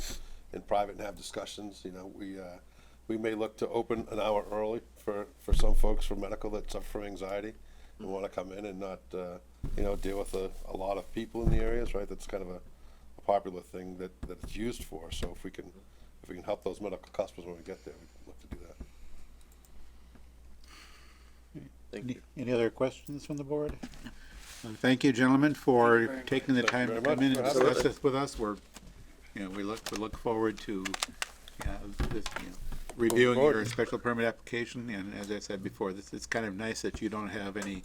in private and have discussions, we may look to open an hour early for some folks for medical that suffer from anxiety and want to come in and not, deal with a lot of people in the areas, right? That's kind of a popular thing that it's used for. So if we can help those medical customers when we get there, we'd look to do that. Thank you. Any other questions from the board? Thank you, gentlemen, for taking the time to very come in much and for having discuss this with us. We look forward to reviewing forward. your special permit application. And as I said before, it's kind of nice that you don't have any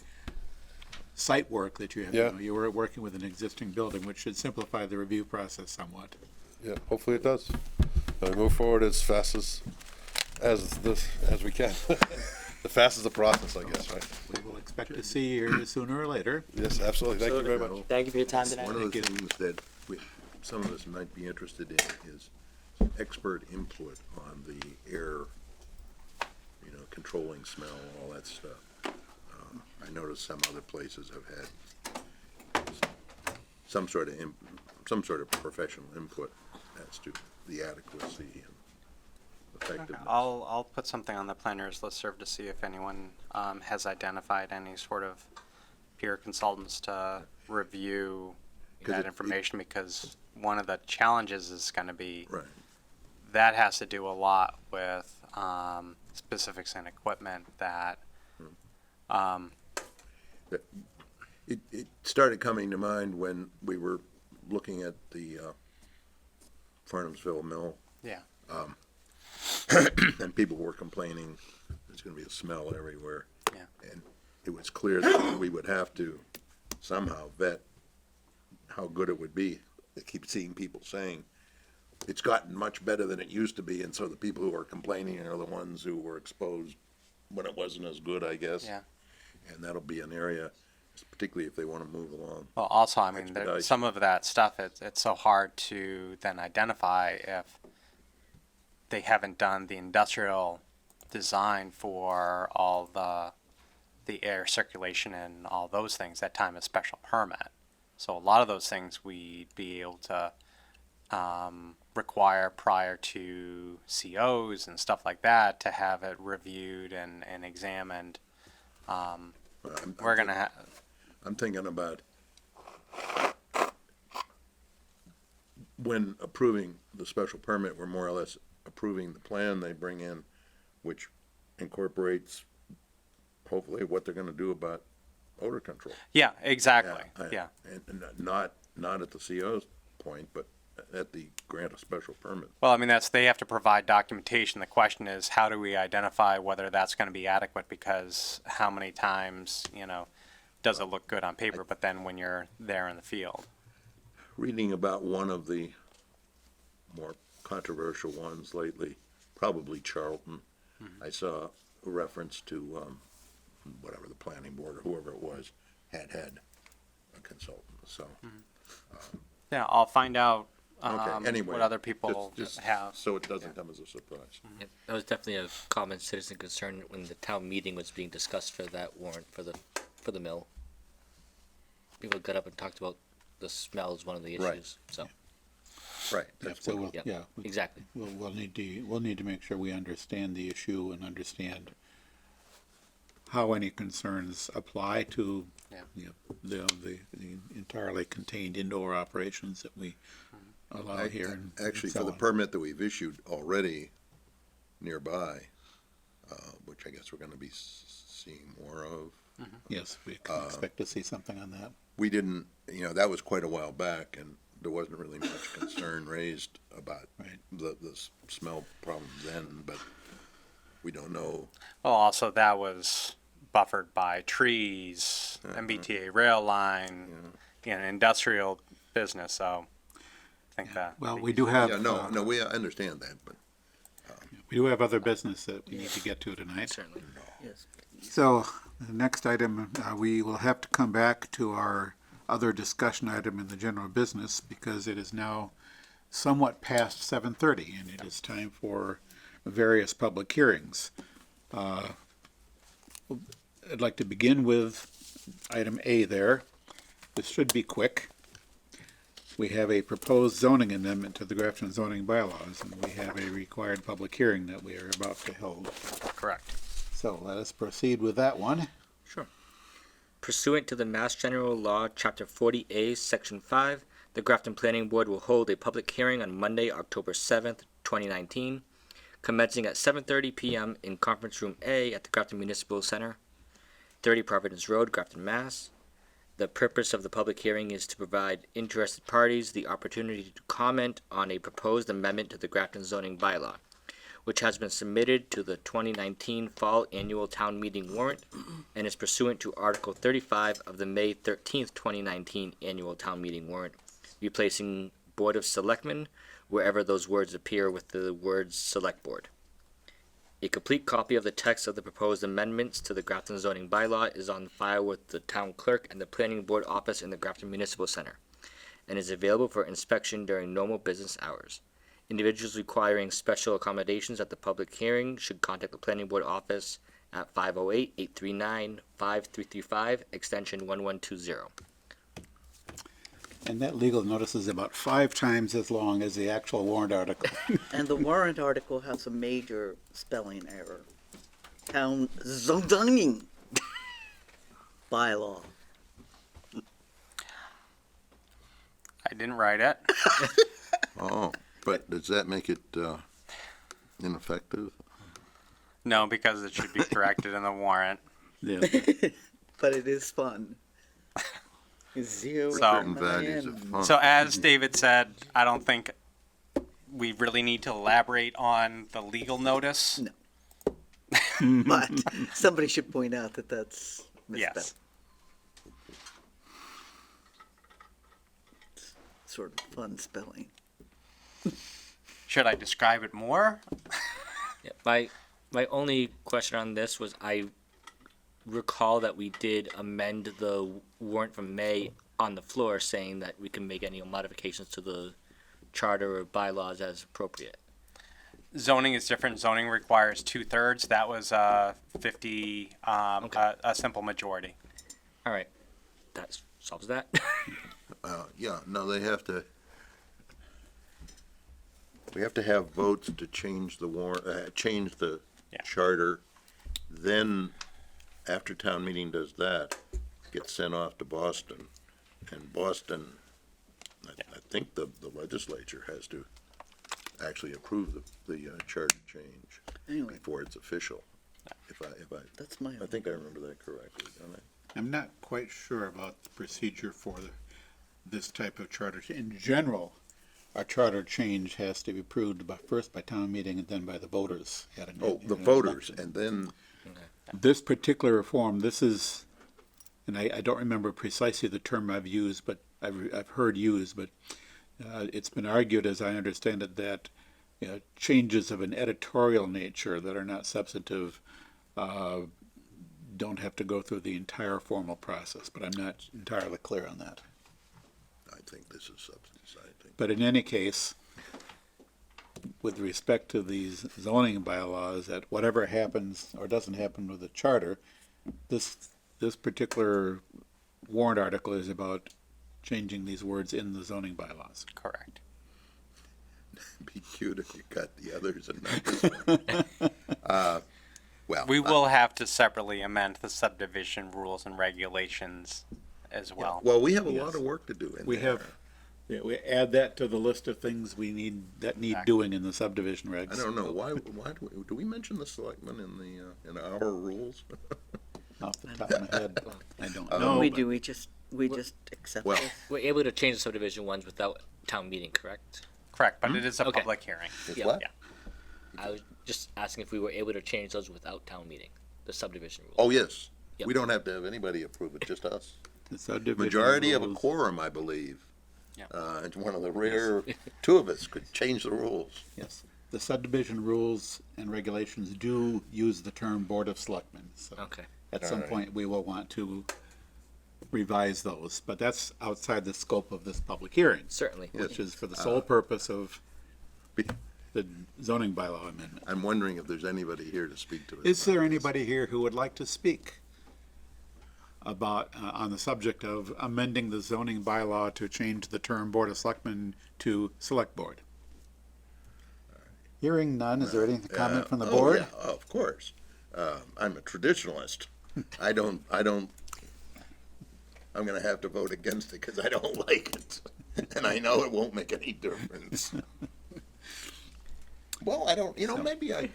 site work that you have. Yeah. You were working with an existing building, which should simplify the review process somewhat. Yeah, hopefully it does. And we move forward as fast as we can. The fastest the process, I guess, right? We will expect to see you here sooner or later. Yes, absolutely. Thank you very much. Thank you for your time tonight. One of the things that some of us might be interested in is expert input on the air, controlling smell, all that stuff. I noticed some other places have had some sort of professional input as to the adequacy and effectiveness. I'll put something on the planner's listserv to see if anyone has identified any sort of peer consultants to review 'Cause that it- information, because one of the challenges is going to be Right. that has to do a lot with specifics and equipment that It started coming to mind when we were looking at the, Farnhamsville Mill. Yeah. And people were complaining there's gonna be a smell everywhere. Yeah. And it was clear that we would have to somehow vet how good it would be. I keep seeing people saying, it's gotten much better than it used to be, and so the people who are complaining are the ones who were exposed when it wasn't as good, I guess. Yeah. And that'll be an area, particularly if they wanna move along. Well, also, I mean, Expedite. some of that stuff, it's so hard to then identify if they haven't done the industrial design for all the air circulation and all those things that time is special permit. So a lot of those things we'd be able to require prior to COs and stuff like that to have it reviewed and examined. We're gonna have. I'm thinking about when approving the special permit, we're more or less approving the plan they bring in, which incorporates hopefully what they're gonna do about odor control. Yeah, exactly. Yeah. And not at the CO's point, but at the grant of special permit. Well, I mean, they have to provide documentation. The question is, how do we identify whether that's going to be adequate? Because how many times, does it look good on paper, but then when you're there in the field? Reading about one of the more controversial ones lately, probably Charlton, I saw a reference to, whatever the planning board or whoever it was, had a consultant, so. Yeah, I'll find out Okay, anyway. what other people just have. So it doesn't come as a surprise. Yep, that was definitely a common citizen concern when the town meeting was being discussed for that warrant for the mill. People got up and talked about the smell as one of the Right. issues, so, Right. Yeah, That's so what, we'll, exactly. we'll need to make sure we understand the issue and understand how any concerns apply to Yeah. the entirely contained indoor operations that we allow here. and actually, so for the on. permit that we've issued already nearby, which I guess we're gonna be seeing more of, Yes, we can expect to see something on that. we didn't, that was quite a while back, and there wasn't really much concern raised about Right. the smell problem then, but we don't know. Well, also that was buffered by trees, MBTA rail line, industrial business. So I think that. Well, we do have, Yeah, no, we understand that, but we do have other business that we need to get to tonight. Certainly. Yes. So, the next item, we will have to come back to our other discussion item in the general business because it is now somewhat past 7:30 and it is time for various public hearings. I'd like to begin with item A there. This should be quick. We have a proposed zoning amendment to the Grafton zoning bylaws and we have a required public hearing that we are about to hold. Correct. So let us proceed with that one. Pursuant to the Mass General Law, Chapter 40A, Section 5, the Grafton Planning Board will hold a public hearing on Monday, October 7th, 2019, commencing at 7:30 p.m. in Conference Room A at the Grafton Municipal Center, 30 Providence Road, Grafton, Mass. The purpose of the public hearing is to provide interested parties the opportunity to comment on a proposed amendment to the Grafton zoning bylaw, which has been submitted to the 2019 Fall Annual Town Meeting warrant and is pursuant to Article 35 of the May 13th, 2019 Annual Town Meeting warrant, replacing Board of Selectmen wherever those words appear with the words Select Board. A complete copy of the text of the proposed amendments to the Grafton zoning bylaw is on file with the town clerk and the planning board office in the Grafton Municipal Center and is available for inspection during normal business hours. Individuals requiring special accommodations at the public hearing should contact the planning board office at 508-839-5335, extension 1120. And that legal notice is about 5 times as long as the actual warrant article. And the warrant article has a major spelling error. Town zoning bylaw. I didn't write it. Oh, but does that make it ineffective? No, because it should be corrected in the warrant. Yeah. But it is fun. Zero. So- Values of fun. So as David said, I don't think we really need to elaborate on the legal notice. No. But somebody should point out that that's misspelled. Yes. Sort of fun spelling. Should I describe it more? Yeah, my only question on this was I recall that we did amend the warrant from May on the floor saying that we can make any modifications to the charter or bylaws as appropriate. Zoning is different. Zoning requires 2/3. That was 50, Okay. a simple majority. All right, that solves that. Yeah, no, they have to, we have to have votes to change the warrant, change the Yeah. charter. Then, after town meeting does that, gets sent off to Boston. And Boston, I think the legislature has to actually approve the charter change Anyway, before it's official. If that's my. I think I remember that correctly, don't I? I'm not quite sure about the procedure for this type of charter. In general, a charter change has to be approved first by town meeting and then by the voters. At an- Oh, the in an voters, election. and then, This particular form, this is, and I don't remember precisely the term I've used, but I've heard used, but it's been argued, as I understand it, that changes of an editorial nature that are not substantive don't have to go through the entire formal process, but I'm not entirely clear on that. I think this is substance, I think. But in any case, with respect to these zoning bylaws, that whatever happens or doesn't happen with the charter, this particular warrant article is about changing these words in the zoning bylaws. Correct. Be cute if you got the others and not this one. Well. We will have to separately amend the subdivision rules and regulations as well. Well, we have a lot Yes. of work to do in We there. have, we add that to the list of things we need, that need doing in the subdivision regs. I don't know, why do we mention the selectmen in our rules? Off the top of my head, I don't Oh, know. We but- do, we just accept Well, this. We're able to change the subdivision ones without town meeting, correct? Correct, but it is a Okay. public hearing. It's Yeah. what? Yeah. I was just asking if we were able to change those without town meeting, the subdivision rules. Oh, yes. Yep. We don't have to have anybody approve it, just us. The subdivision Majority of a rules- quorum, I believe. Yeah. It's one of the rare, two of us could change the rules. Yes, the subdivision rules and regulations do use the term Board of Selectmen, so Okay. at some Alright. point we will want to revise those, but that's outside the scope of this public hearing, Certainly. which is for the sole purpose of Be- the zoning bylaw amendment. I'm wondering if there's anybody here to speak to us. Is there about this. anybody here who would like to speak about, on the subject of amending the zoning bylaw to change the term Board of Selectmen to Select Board? Hearing none, is there any comment from the Oh, board? yeah, of course. I'm a traditionalist. I'm gonna have to vote against it because I don't like it. And I know it won't make any difference. Well, I don't, maybe I,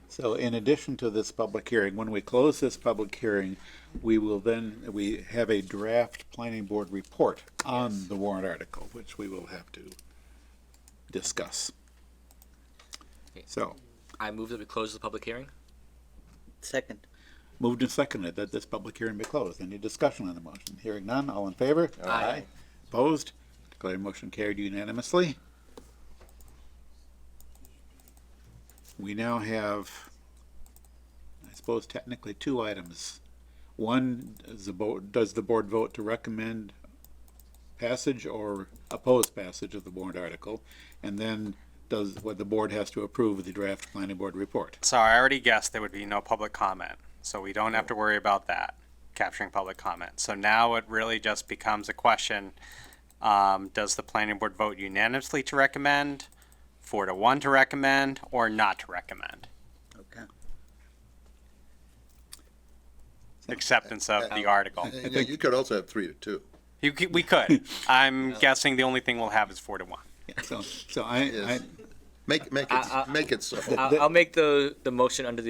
So in addition to this public hearing, when we close this public hearing, we have a draft planning board report on the warrant article, which we will have to discuss. So, I move that we close the public hearing. Second. moved and seconded that this public hearing be closed. Any discussion on the motion? Hearing none, all in favor? Aye. Opposed? Declare motion carried unanimously. We now have, I suppose technically two items. One, does the board vote to recommend passage or oppose passage of the warrant article? And then what the board has to approve the draft planning board report. So I already guessed there would be no public comment, so we don't have to worry about that, capturing public comment. So now it really just becomes a question, does the planning board vote unanimously to recommend, 4-1 to recommend, or not to recommend? Okay. Acceptance of the article. and you could also have 3-2. We could. I'm guessing the only thing we'll have is 4-1. So I, Yes. Make it so. I'll make the motion under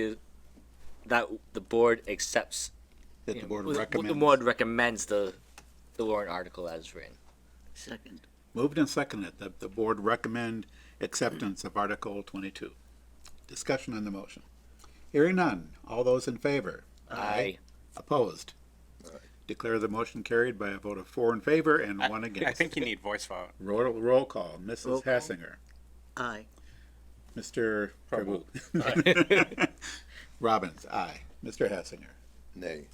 that the board accepts. that the board The recommends. board recommends the the warrant article as written. Second. Moved and seconded that the board recommend acceptance of Article 22. Discussion on the motion. Hearing none. All those in favor? Aye. Opposed? Declare the motion carried by a vote of 4 in favor and 1 against. I think you need voice vote. Roll call. Mrs. Roll call. Hassinger. Aye. Mr. Prabhu. Robbins, aye. Mr. Hassinger. Nay.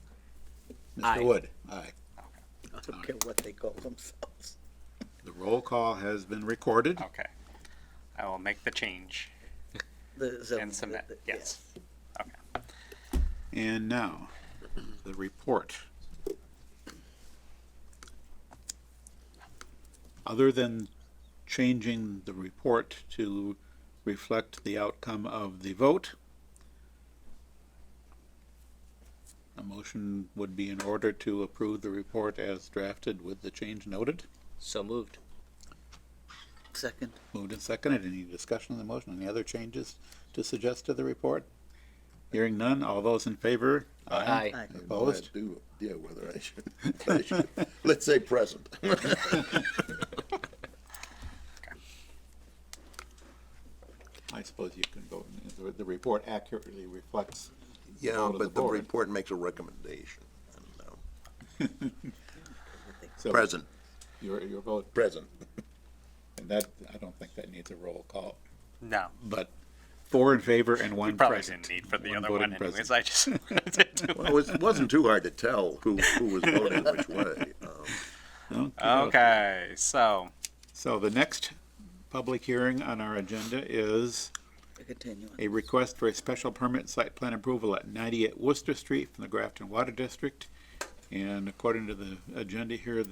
Mr. Aye. Wood, aye. I don't care what they call themselves. The roll call has been recorded. Okay. I will make the change and submit. Yes. Okay. And now, the report. Other than changing the report to reflect the outcome of the vote, a motion would be in order to approve the report as drafted with the change noted. So moved. Second. Moved and seconded. Any discussion on the motion? Any other changes to suggest to the report? Hearing none. All those in favor? Aye. Aye. Opposed? Yeah, whether I should, let's say present. I suppose you can vote. The report accurately reflects. Yeah, Vote of the but the board. report makes a recommendation. And, So present, your vote, present. and that, I don't think that needs a roll call, No. but 4 in favor and 1 Probably present. didn't need for the One other voting one anyways. present. I just wanted to do Well, it wasn't too hard to tell who was voting which way. Okay, so So the next public hearing on our agenda is A continuance. a request for a special permit site plan approval at 98 Worcester Street from the Grafton Water District. And according to the agenda here,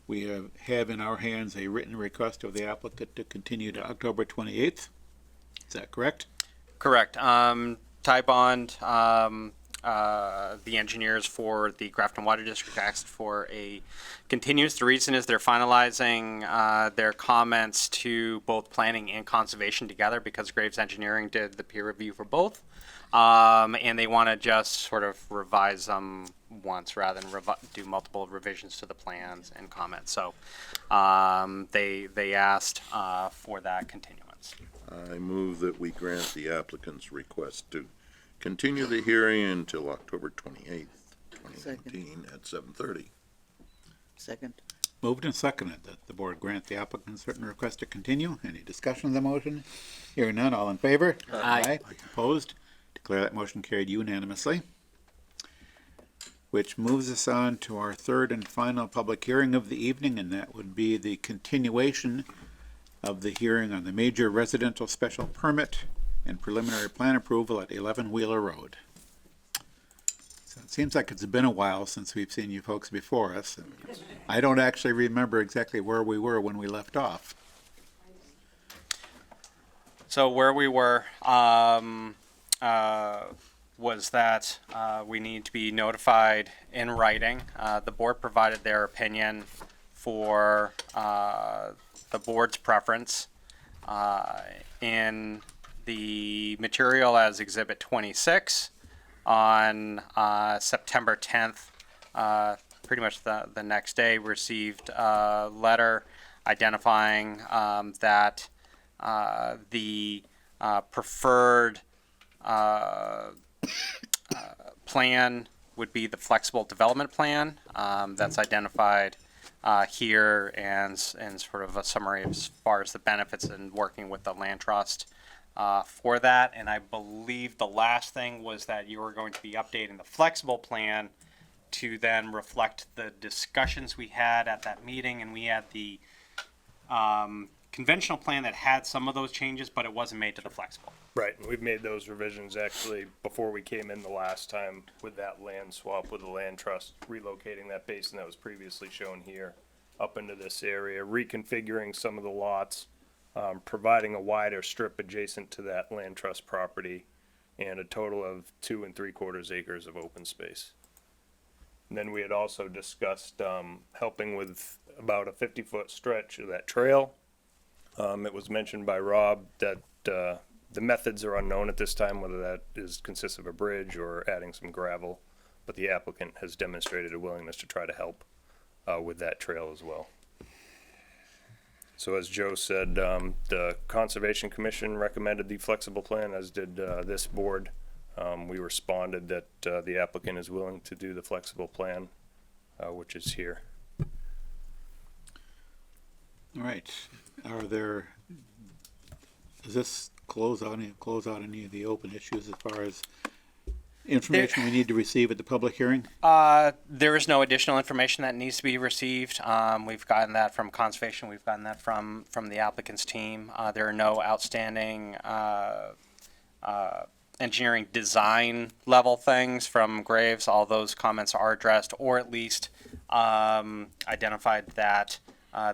we have in our hands a written request of the applicant to continue to October 28th. Is that correct? correct. Ty Bond, the engineers for the Grafton Water District asked for a continuance. The reason is they're finalizing their comments to both planning and conservation together because Graves Engineering did the peer review for both. And they want to just sort of revise them once rather than do multiple revisions to the plans and comments. So they asked for that continuance. I move that we grant the applicant's request to continue the hearing until October 28th, 2019 at 7:30. Second. Moved and seconded that the board grant the applicant's written request to continue. Any discussion on the motion? Hearing none, all in favor? Aye. Opposed? Declare that motion carried unanimously. Which moves us on to our third and final public hearing of the evening, and that would be the continuation of the hearing on the major residential special permit and preliminary plan approval at 11 Wheeler Road. So it seems like it's been a while since we've seen you folks before us. And I don't actually remember exactly where we were when we left off. So where we were was that we need to be notified in writing. The board provided their opinion for the board's preference in the material as Exhibit 26 on September 10th. Pretty much the next day, received a letter identifying that the preferred plan would be the flexible development plan that's identified here and sort of a summary as far as the benefits in working with the land trust for that. And I believe the last thing was that you were going to be updating the flexible plan to then reflect the discussions we had at that meeting. And we had the conventional plan that had some of those changes, but it wasn't made to the flexible. Right, and we've made those revisions actually before we came in the last time with that land swap with the land trust, relocating that basin that was previously shown here up into this area, reconfiguring some of the lots, providing a wider strip adjacent to that land trust property, and a total of 2 3/4 acres of open space. And then we had also discussed helping with about a 50-foot stretch of that trail. It was mentioned by Rob that the methods are unknown at this time, whether that consists of a bridge or adding some gravel, but the applicant has demonstrated a willingness to try to help with that trail as well. So as Joe said, the Conservation Commission recommended the flexible plan, as did this board. We responded that the applicant is willing to do the flexible plan, which is here. All right, does this close out any of the open issues as far as information we need to receive at the public hearing? There is no additional information that needs to be received. We've gotten that from conservation. We've gotten that from the applicant's team. There are no outstanding engineering design level things from Graves. All those comments are addressed, or at least identified that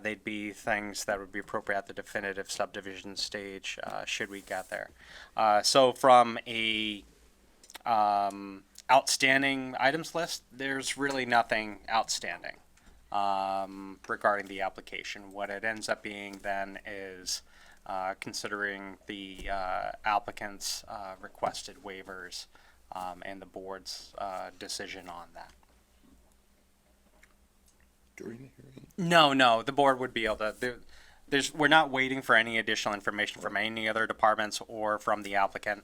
they'd be things that would be appropriate at the definitive subdivision stage, should we get there. So from a outstanding items list, there's really nothing outstanding regarding the application. What it ends up being then is considering the applicant's requested waivers and the board's decision on that. During the hearing? No, the board would be able to. We're not waiting for any additional information from any other departments or from the applicant.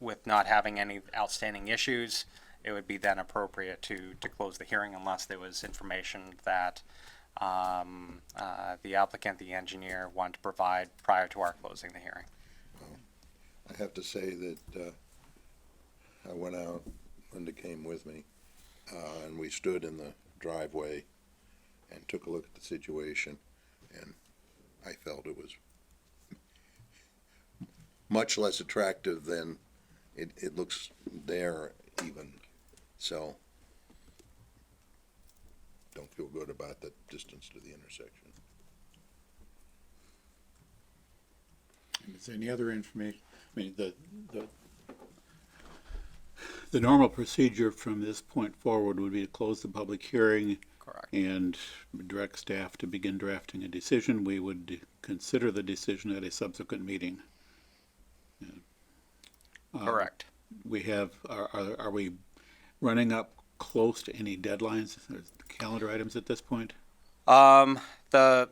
With not having any outstanding issues, it would be then appropriate to close the hearing unless there was information that the applicant, the engineer, wanted to provide prior to our closing the hearing. I have to say that I went out, Linda came with me, and we stood in the driveway and took a look at the situation, and I felt it was much less attractive than it looks there even. So don't feel good about the distance to the intersection. And is there any other information? I mean, the normal procedure from this point forward would be to close the public hearing. Correct. And direct staff to begin drafting a decision. We would consider the decision at a subsequent meeting. Correct. We have, are we running up close to any deadlines, calendar items at this point? The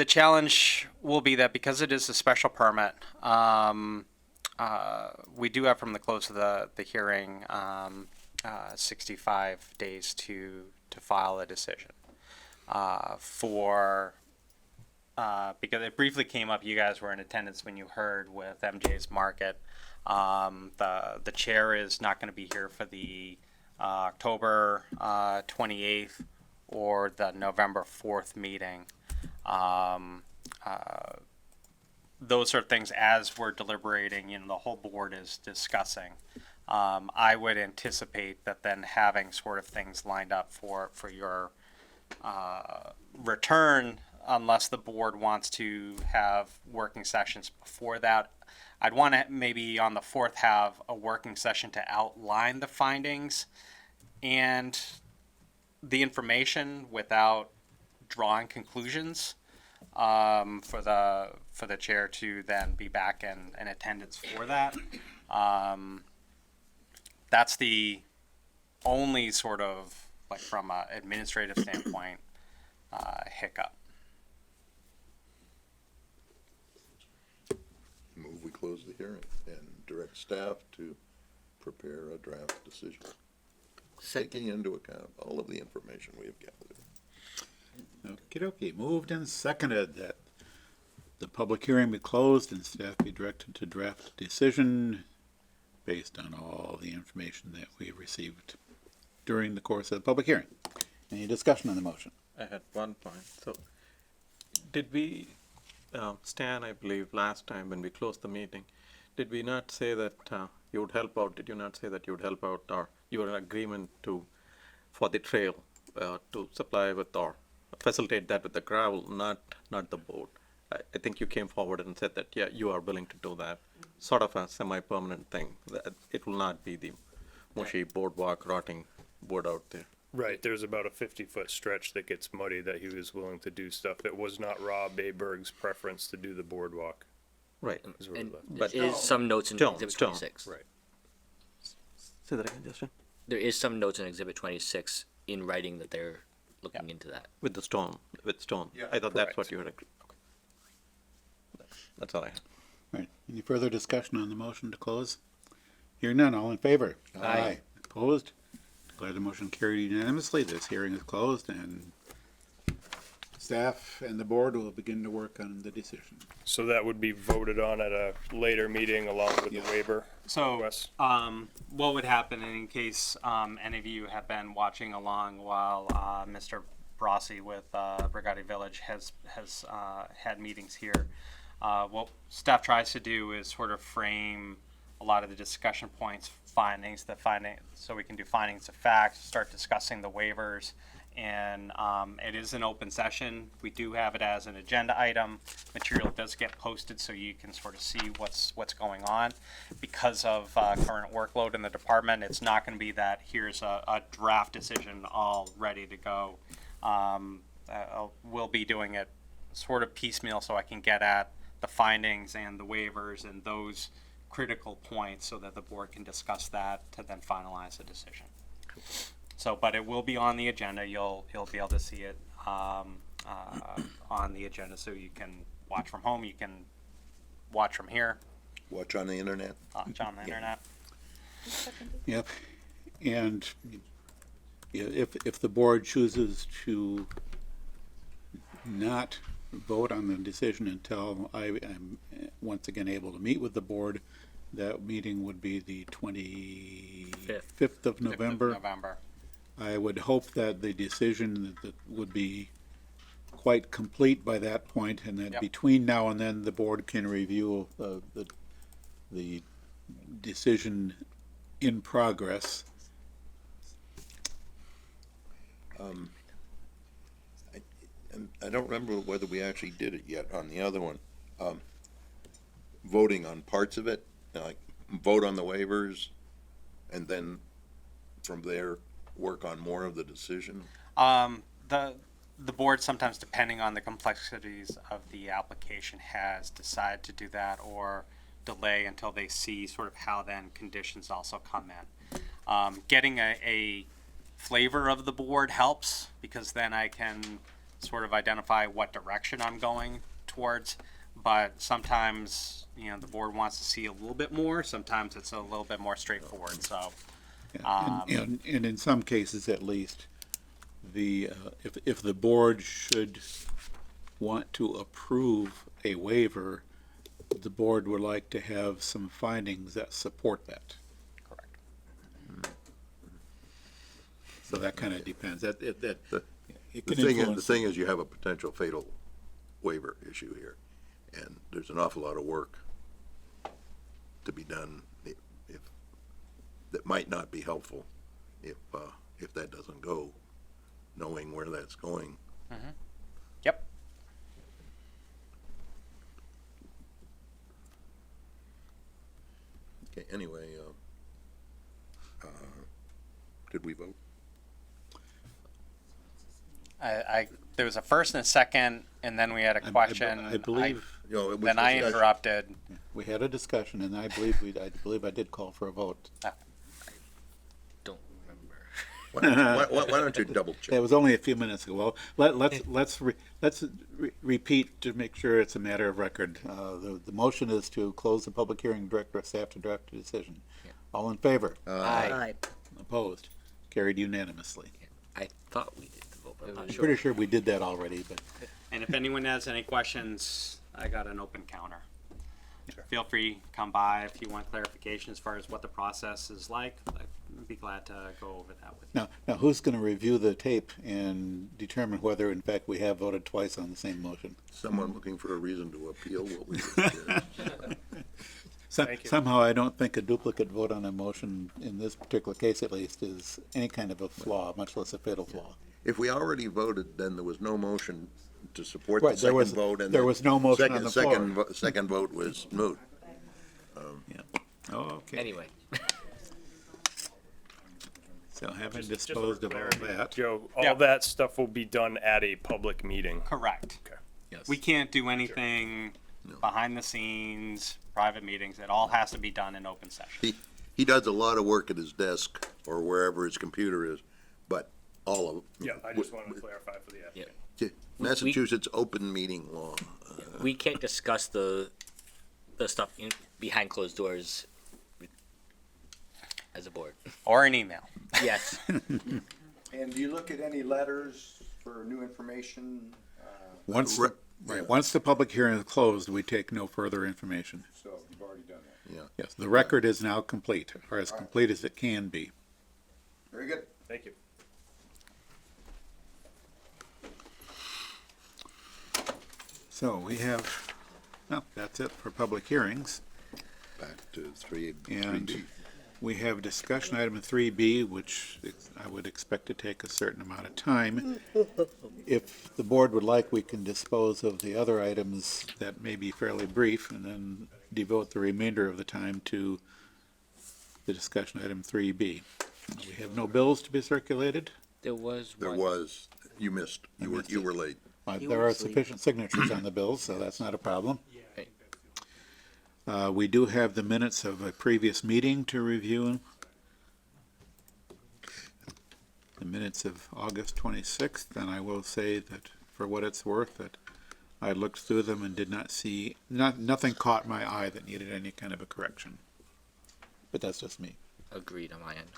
challenge will be that because it is a special permit, we do have from the close of the hearing 65 days to file a decision. Because it briefly came up, you guys were in attendance when you heard with MJ's Market. The chair is not going to be here for the October 28th or the November 4th meeting. Those are things as we're deliberating, the whole board is discussing. I would anticipate that then having sort of things lined up for your return, unless the board wants to have working sessions before that. I'd want to maybe on the 4th have a working session to outline the findings and the information without drawing conclusions, for the chair to then be back in attendance for that. That's the only sort of, like, from an administrative standpoint, hiccup. Move we close the hearing and direct staff to prepare a draft decision, taking into account all of the information we have gathered. Okey-dokey, moved and seconded that the public hearing be closed and staff be directed to draft a decision based on all the information that we received during the course of the public hearing. Any discussion on the motion? I had one point. So, did we, Stan, I believe, last time when we closed the meeting, did we not say that you would help out? Did you not say that you would help out, or you were in agreement for the trail to supply with or facilitate that with the gravel, not the board? I think you came forward and said that, yeah, you are willing to do that, sort of a semi-permanent thing. That it will not be the mushy boardwalk rotting wood out there. Right, there's about a 50-foot stretch that gets muddy that he was willing to do stuff. It was not Rob Aberg's preference to do the boardwalk. Right. Is where we And left it. there is some notes in Stone, Exhibit stone. 26. Right. Say that again, Justin. there is some notes in Exhibit 26 in writing that they're looking into that. With the stone, with stone. Yeah, I thought that's correct. what you had agreed. Okay. That's all I had. Right, any further discussion on the motion to close? Hearing none, all in favor? Aye. Opposed? Declare the motion carried unanimously, this hearing is closed, and staff and the board will begin to work on the decision. So that would be voted on at a later meeting along with the waiver. So, Wes? what would happen in case any of you have been watching along while Mr. Brossi with Brigati Village has had meetings here? What staff tries to do is sort of frame a lot of the discussion points, so we can do findings of fact, start discussing the waivers. And it is an open session. We do have it as an agenda item. Material does get posted so you can sort of see what's going on. Because of current workload in the department, it's not going to be that here's a draft decision all ready to go. We'll be doing it sort of piecemeal so I can get at the findings and the waivers and those critical points so that the board can discuss that to then finalize a decision. So, but it will be on the agenda. You'll be able to see it on the agenda, so you can watch from home. You can watch from here, Watch on the internet. watch on the internet. Yep, and if the board chooses to not vote on the decision until I am once again able to meet with the board, that meeting would be the 25th of November. November. I would hope that the decision that would be quite complete by that point, and that Yep. between now and then, the board can review the decision in progress. I don't remember whether we actually did it yet on the other one. Voting on parts of it, like vote on the waivers, and then from there, work on more of the decision. The board sometimes, depending on the complexities of the application, has decided to do that or delay until they see sort of how then conditions also come in. Getting a flavor of the board helps, because then I can sort of identify what direction I'm going towards. But sometimes, the board wants to see a little bit more. Sometimes it's a little bit more straightforward, so. And in some cases at least, if the board should want to approve a waiver, the board would like to have some findings that support that. Correct. So that kind of depends. It The can thing influence. is you have a potential fatal waiver issue here, and there's an awful lot of work to be done if that might not be helpful if that doesn't go, knowing where that's going. Yep. Okay, anyway, did we vote? There was a first and a second, and then we had a question. I believe No, it was Then I discussion. interrupted. we had a discussion, and I believe I did call for a vote. Don't remember. Why don't you double That check? was only a few minutes ago. Well, let's repeat to make sure it's a matter of record. The motion is to close the public hearing, direct staff to draft a decision. All in favor? Aye. Opposed? Carried unanimously. I thought we did the vote, but I'm not I'm sure. pretty sure we did that already, but And if anyone has any questions, I got an open counter. Feel free, come by if you want clarification as far as what the process is like. I'd be glad to go over that with you. now who's going to review the tape and determine whether in fact we have voted twice on the same motion? Someone looking for a reason to appeal what we just did. Thank you. Somehow I don't think a duplicate vote on a motion, in this particular case at least, is any kind of a flaw, much less a fatal flaw. If we already voted, then there was no motion to support Right, the there second was- vote, and there the was no motion on second- the second floor. vo- Second vote was moot. Yeah. Oh, okay. Anyway, So having disposed of all that, Joe, Yeah. all that stuff will be done at a public meeting. Correct. Okay. Yes. We can't do anything behind the scenes, private meetings. It all has to be done in open session. He does a lot of work at his desk or wherever his computer is, but all of. Yeah, I just wanted to clarify for the applicant. Massachusetts open meeting law. We can't discuss the stuff behind closed doors as a board. Or an email. Yes. And do you look at any letters for new information? Once, once the public hearing is closed, we take no further information. So you've already done that. Yes, the record is now complete, or as complete as it can be. Very good. Thank you. So we have, well, that's it for public hearings. Back to three And B. we have discussion item 3B, which I would expect to take a certain amount of time. If the board would like, we can dispose of the other items that may be fairly brief and then devote the remainder of the time to the discussion item 3B. We have no bills to be circulated. There was There one. was, you missed, you were late. There are sufficient signatures on the bills, so that's not a problem. We do have the minutes of a previous meeting to review. The minutes of August 26th, and I will say that for what it's worth, that I looked through them and did not see, nothing caught my eye that needed any kind of a correction. But that's just me. Agreed on my end.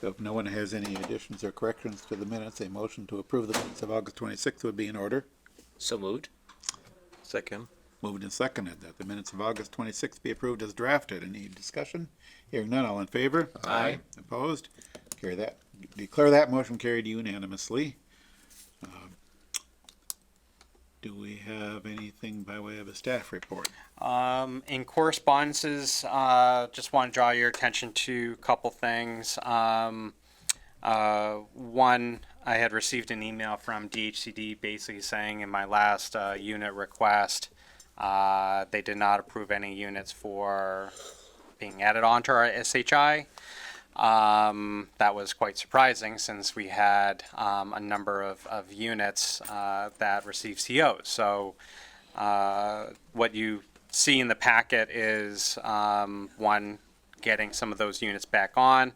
So if no one has any additions or corrections to the minutes, a motion to approve the minutes of August 26th would be in order. So moved. Second. Moved and seconded that the minutes of August 26th be approved as drafted. Any discussion? Hearing none, all in favor? Aye. Opposed? Declare that motion carried unanimously. Do we have anything by way of a staff report? In correspondences, just want to draw your attention to a couple things. One, I had received an email from DHCD basically saying in my last unit request, they did not approve any units for being added onto our SHI. That was quite surprising since we had a number of units that received COs. So what you see in the packet is one, getting some of those units back on,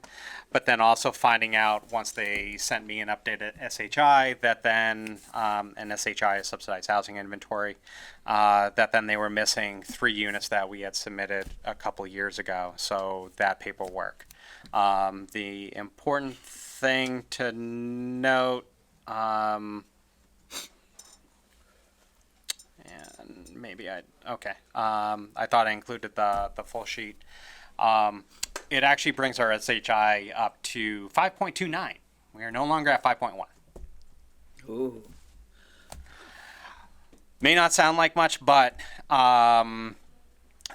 but then also finding out once they sent me an updated SHI that then, an SHI is subsidized housing inventory, that then they were missing 3 units that we had submitted a couple years ago. So that paperwork. The important thing to note, and maybe I thought I included the full sheet. It actually brings our SHI up to 5.29. We are no longer at 5.1. Ooh. May not sound like much, but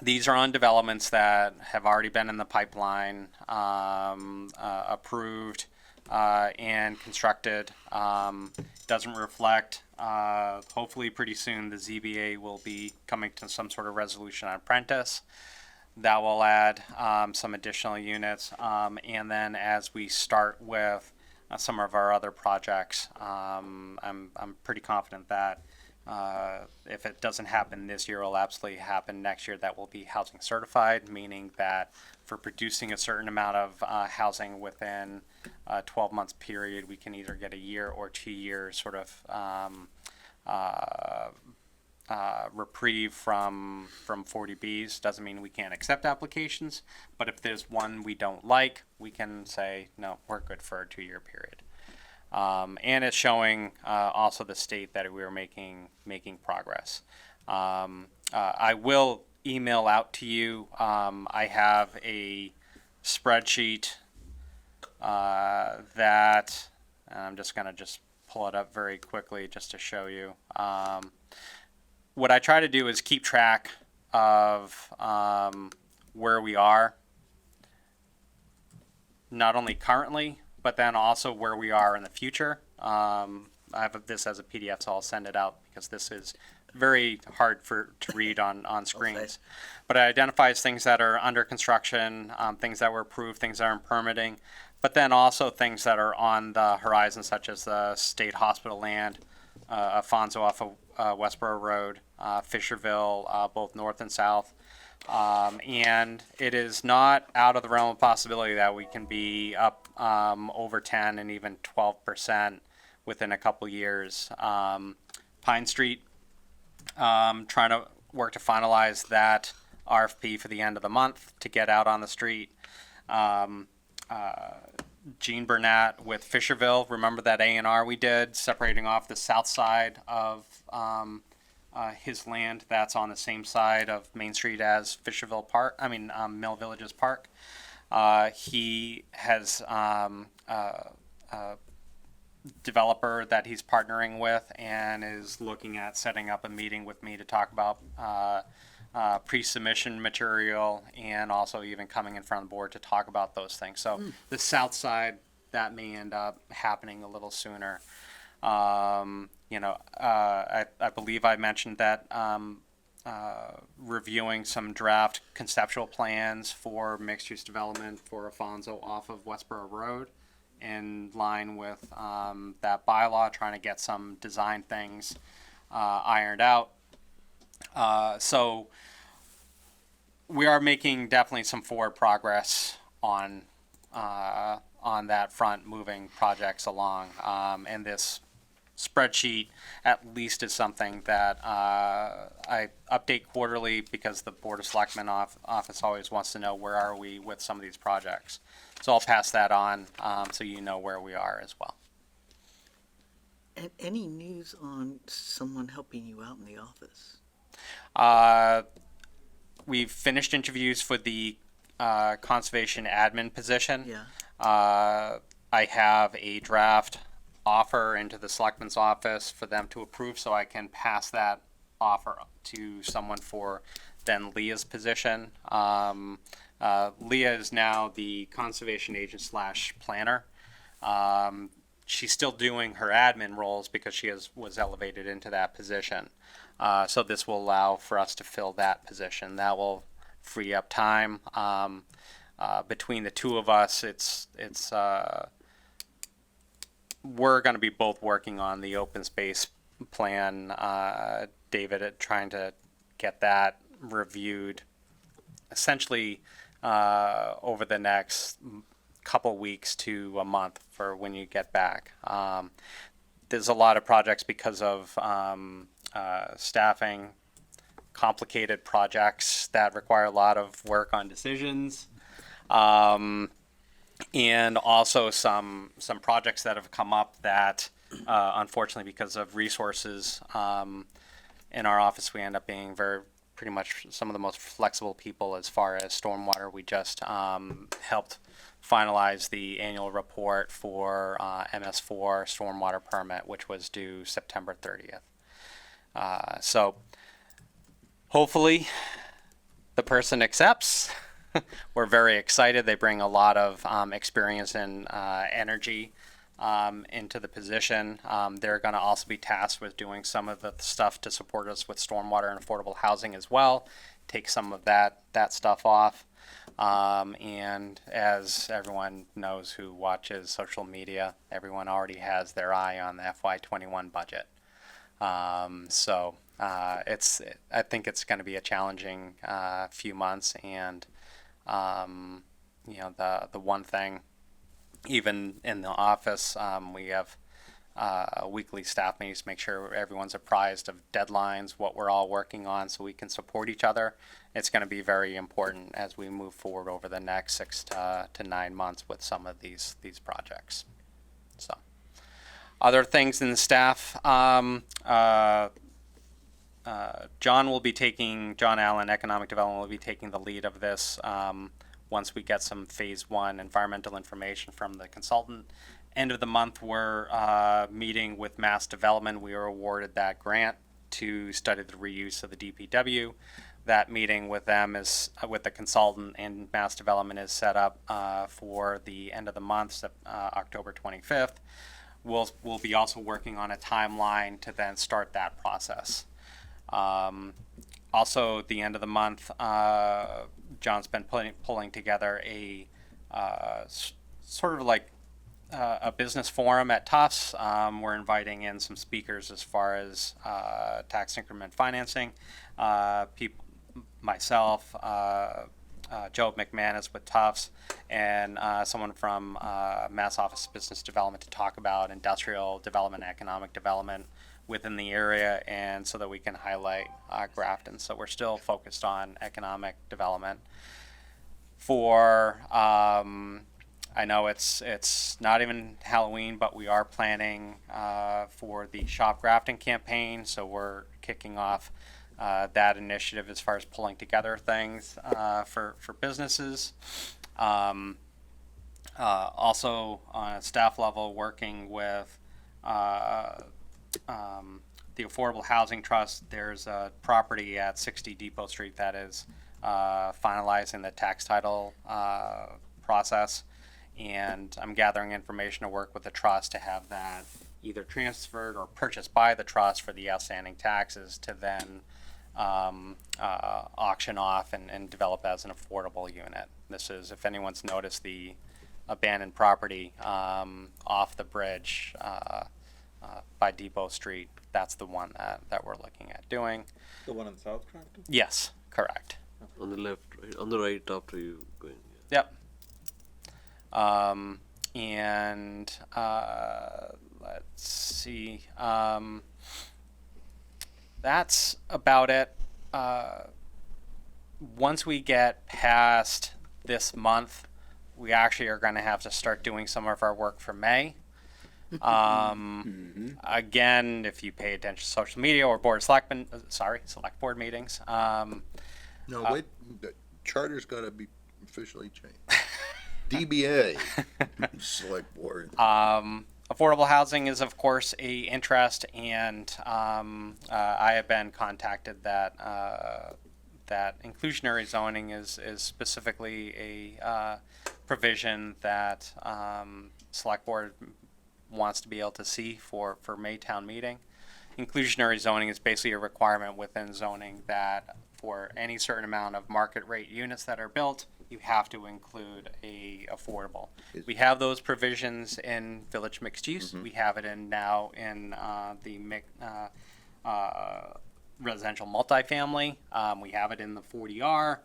these are on developments that have already been in the pipeline, approved and constructed. Doesn't reflect. Hopefully pretty soon the ZBA will be coming to some sort of resolution on Prentice. That will add some additional units. And then as we start with some of our other projects, I'm pretty confident that if it doesn't happen this year, it will absolutely happen next year. That will be housing certified, meaning that for producing a certain amount of housing within a 12 months period, we can either get a year or 2 years sort of reprieve from 40Bs. Doesn't mean we can't accept applications, but if there's one we don't like, we can say, no, we're good for a 2-year period. And it's showing also the state that we are making progress. I will email out to you. I have a spreadsheet that, and I'm just going to pull it up very quickly just to show you. What I try to do is keep track of where we are, not only currently, but then also where we are in the future. I have this as a PDF, so I'll send it out because this is very hard to read on screens. Okay. But it identifies things that are under construction, things that were approved, things that are in permitting, but then also things that are on the horizon, such as the state hospital land, Afonso off of Westboro Road, Fisherville, both north and south, And it is not out of the realm of possibility that we can be up over 10 and even 12% within a couple years. Pine Street, trying to work to finalize that RFP for the end of the month to get out on the street. Gene Burnett with Fisherville, remember that A&R we did, separating off the south side of his land that's on the same side of Main Street as Fisherville Park, Mill Villages Park. He has a developer that he's partnering with and is looking at setting up a meeting with me to talk about pre-submission material and also even coming in front of the board to talk about those things. So the south side, that may end up happening a little sooner. I believe I mentioned that reviewing some draft conceptual plans for mixed-use development for Afonso off of Westboro Road, in line with that bylaw, trying to get some design things ironed out. So we are making definitely some forward progress on that front, moving projects along. And this spreadsheet at least is something that I update quarterly, because the Board of Selectmen office always wants to know where are we with some of these projects. So I'll pass that on so you know where we are as well. And any news on someone helping you out in the office? We've finished interviews for the conservation admin position. Yeah. I have a draft offer into the selectman's office for them to approve, so I can pass that offer to someone for then Leah's position. Leah is now the conservation agent / planner. She's still doing her admin roles because she was elevated into that position. So this will allow for us to fill that position. That will free up time. Between the two of us, we're going to be both working on the open space plan. David trying to get that reviewed essentially over the next couple weeks to a month for when you get back. There's a lot of projects because of staffing, complicated projects that require a lot of work on decisions, and also some projects that have come up that unfortunately, because of resources in our office, we end up being pretty much some of the most flexible people as far as stormwater. We just helped finalize the annual report for MS4 stormwater permit, which was due September 30th. So hopefully the person accepts. We're very excited. They bring a lot of experience and energy into the position. They're going to also be tasked with doing some of the stuff to support us with stormwater and affordable housing as well. Take some of that stuff off. And as everyone knows who watches social media, everyone already has their eye on the FY21 budget. I think it's going to be a challenging few months, and the one thing, even in the office, we have weekly staff meetings to make sure everyone's apprised of deadlines, what we're all working on, so we can support each other. It's going to be very important as we move forward over the next 6 to 9 months with some of these projects. So, other things in the staff, John Allen, Economic Development, will be taking the lead of this once we get some phase 1 environmental information from the consultant. End of the month, we're meeting with Mass Development. We were awarded that grant to study the reuse of the DPW. That meeting with them is with the consultant and Mass Development is set up for the end of the month, October 25th. We'll be also working on a timeline to then start that process. Also, at the end of the month, John's been pulling together a sort of like a business forum at Tufts. We're inviting in some speakers as far as tax increment financing, myself, Joe McManus with Tufts, and someone from Mass Office of Business Development to talk about industrial development, economic development within the area, and so that we can highlight Grafton. So we're still focused on economic development. For I know it's not even Halloween, but we are planning for the Shop Grafton campaign. So we're kicking off that initiative as far as pulling together things for businesses. Also on a staff level, working with the Affordable Housing Trust. There's a property at 60 Depot Street that is finalizing the tax title process, and I'm gathering information to work with the trust to have that either transferred or purchased by the trust for the outstanding taxes to then auction off and develop as an affordable unit. This is, if anyone's noticed the abandoned property off the bridge by Depot Street, that's the one that we're looking at doing. The one in South Grafton? Yes, correct. On the left, right, on the right after you going. Yep. And let's see. That's about it. Once we get past this month, we actually are going to have to start doing some of our work for May. Again, if you pay attention to social media or select board meetings. No, wait, the charter's gotta be officially changed. DBA, select board. Affordable housing is, of course, a interest, and I have been contacted that that inclusionary zoning is specifically a provision that select board wants to be able to see for May town meeting. Inclusionary zoning is basically a requirement within zoning that for any certain amount of market rate units that are built, you have to include a affordable. We have those provisions in village mixed use. We have it in now in the residential multifamily. We have it in the 40R.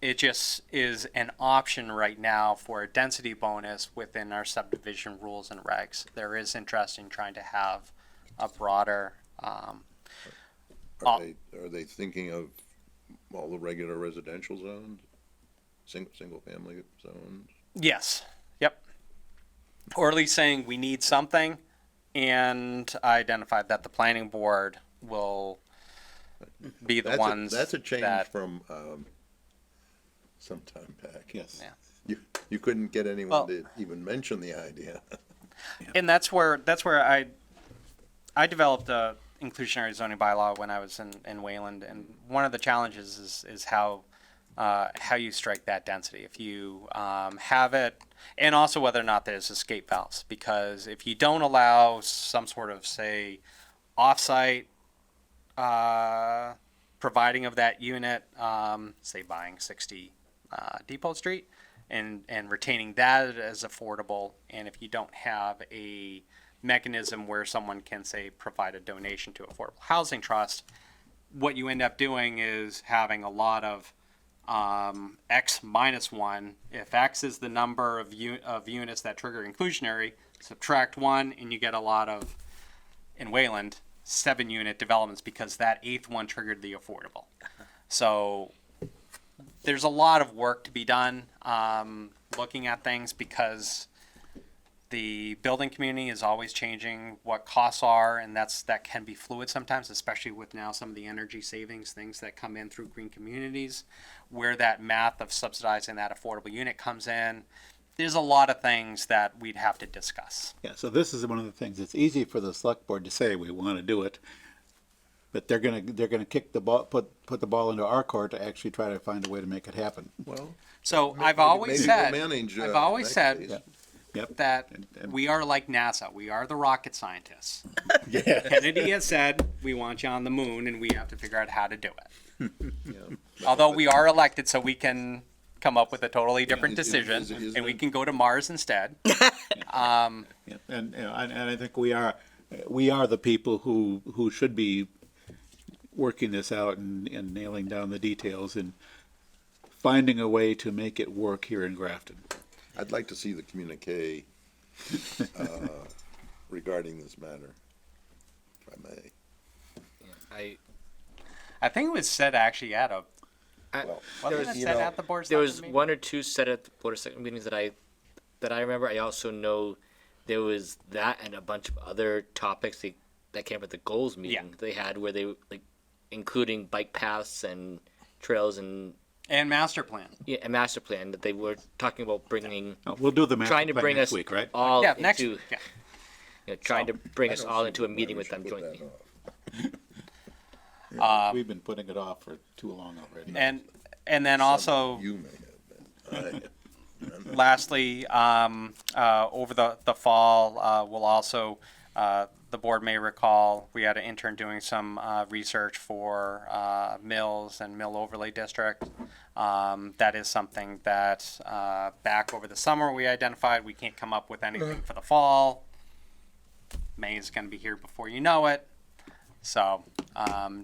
It just is an option right now for a density bonus within our subdivision rules and regs. There is interest in trying to have a broader. Are they thinking of all the regular residential zones? Single family zones? Yes. Yep. Or at least saying we need something, and I identified that the planning board will be the ones. That's a change that, from some time back. Yes. Yeah. You couldn't get anyone Well- to even mention the idea. And that's where I developed a inclusionary zoning bylaw when I was in Wayland, and one of the challenges is how you strike that density. If you have it, and also whether or not there's escape valves, because if you don't allow some sort of, say, offsite providing of that unit, say buying 60 Depot Street, and retaining that as affordable, and if you don't have a mechanism where someone can, say, provide a donation to Affordable Housing Trust, what you end up doing is having a lot of X minus 1. If X is the number of units that trigger inclusionary, subtract 1, and you get a lot of, in Wayland, 7-unit developments because that 8th one triggered the affordable. So there's a lot of work to be done looking at things, because the building community is always changing what costs are, and that can be fluid sometimes, especially with now some of the energy savings things that come in through green communities, where that math of subsidizing that affordable unit comes in. There's a lot of things that we'd have to discuss. Yeah, so this is one of the things. It's easy for the select board to say we want to do it, but they're gonna kick the ball, put the ball into our court to actually try to find a way to make it happen. Well, So I've maybe always we'll said, manage, I've always that said case. Yep. that And- we are like NASA. We are the rocket scientists. Yeah. Kennedy has said, we want you on the moon, and we have to figure out how to do it. Yeah. Although we are elected, so we can come up with a totally different Is- decision, is and we there- can go to Mars instead. Yeah, and and I think we are the people who should be working this out and nailing down the details and finding a way to make it work here in Grafton. I'd like to see the communique, regarding this matter, if I may. I think it was said actually at a, Well, wasn't it you said know, at the board there was selectmen meeting? one or two said at the board of selectmen meetings that I remember. I also know there was that and a bunch of other topics that came up at the goals meeting they had, where they like including bike paths and trails and master plan. a master plan that they were talking about bringing, We'll do the master trying to plan bring next us week, right? all Yeah, into, next, yeah. trying to bring I us don't all see into a why meeting we with should them put that jointly. off. We've been putting it off for too long already. And then also, You may have been. lastly, over the fall, we'll also, the board may recall, we had an intern doing some research for Mills and Mill Overlay District. That is something that back over the summer we identified. We can't come up with anything for the fall. May is going to be here before you know it. So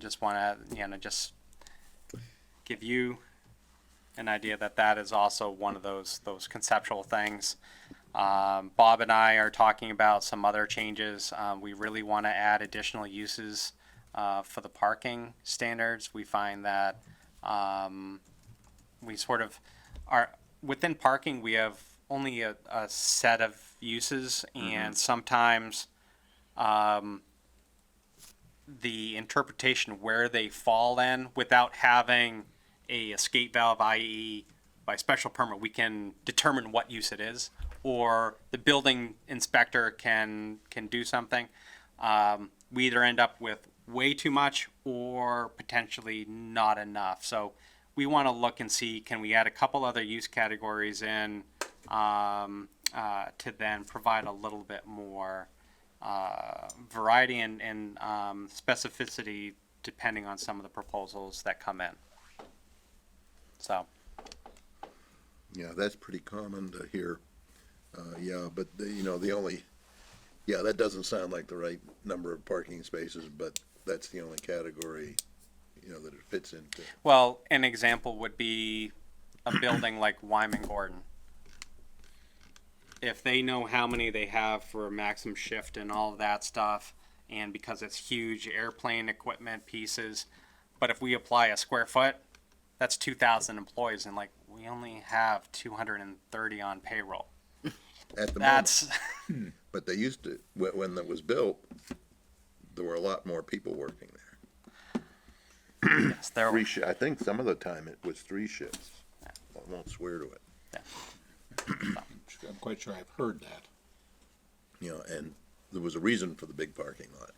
just want to, just give you an idea that that is also one of those conceptual things. Bob and I are talking about some other changes. We really want to add additional uses for the parking standards. We find that we sort of are within parking. We have only a set of uses, and sometimes the interpretation where they fall in without having a escape valve, i.e. by special permit, we can determine what use it is, or the building inspector can do something. We either end up with way too much or potentially not enough. So we want to look and see, can we add a couple other use categories in to then provide a little bit more variety and specificity depending on some of the proposals that come in. So. Yeah, that's pretty common to hear. Yeah, but the only, that doesn't sound like the right number of parking spaces, but that's the only category, that it fits into. Well, an example would be a building like Wyman Gordon. If they know how many they have for maximum shift and all of that stuff, and because it's huge airplane equipment pieces, but if we apply a square foot, that's 2,000 employees, and we only have 230 on payroll. At the That's moment. But they used to, when that was built, there were a lot more people working there. yes, there. I think some of the time it was 3 shifts. I won't swear to it. I'm quite sure I've heard that. And there was a reason for the big parking lot.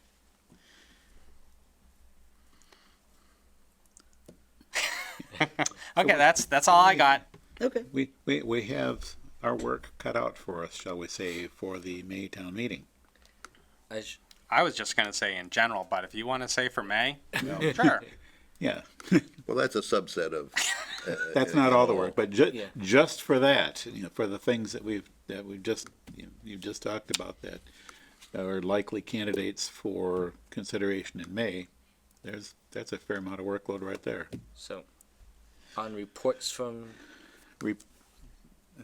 Okay, that's all I got. Okay. We have our work cut out for us, shall we say, for the May town meeting. I was just gonna say in general, but if you want to say for May, sure. Yeah, Well, that's a subset of. that's not all the work, but Yeah. just for that, for the things that we've just, you've just talked about that are likely candidates for consideration in May, that's a fair amount of workload right there. So, on reports from Let's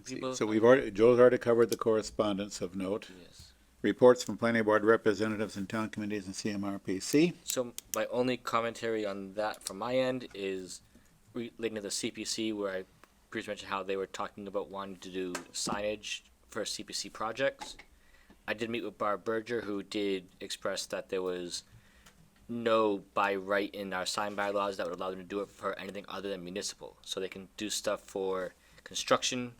see. people, So Joe's already covered the correspondence of note. yes. Reports from planning board representatives and town committees and CMRPC. So my only commentary on that from my end is relating to the CPC, where I previously mentioned how they were talking about wanting to do signage for CPC projects. I did meet with Barb Berger, who did express that there was no by right in our sign bylaws that would allow them to do it for anything other than municipal. So they can do stuff for construction,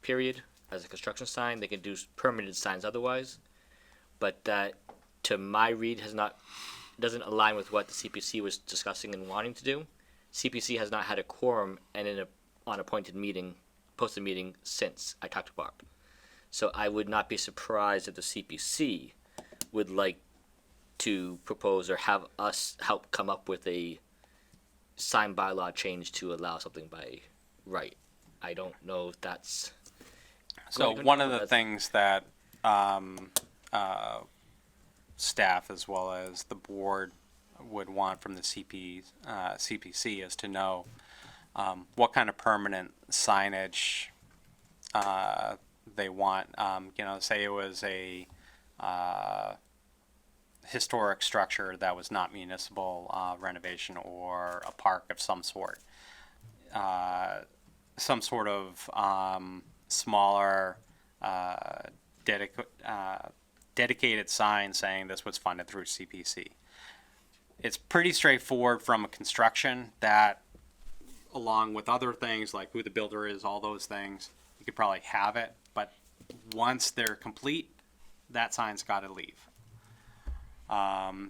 period, as a construction sign. They can do permitted signs otherwise. But that, to my read, doesn't align with what the CPC was discussing and wanting to do. CPC has not had a quorum and on a posted meeting since I talked to Barb. So I would not be surprised if the CPC would like to propose or have us help come up with a sign bylaw change to allow something by right. I don't know if that's. So one of the things that staff as well as the board would want from the CPC is to know what kind of permanent signage they want. Say it was a historic structure that was not municipal renovation or a park of some sort. Some sort of smaller dedicated sign saying this was funded through CPC. It's pretty straightforward from a construction that, along with other things like who the builder is, all those things, you could probably have it. But once they're complete, that sign's got to leave. I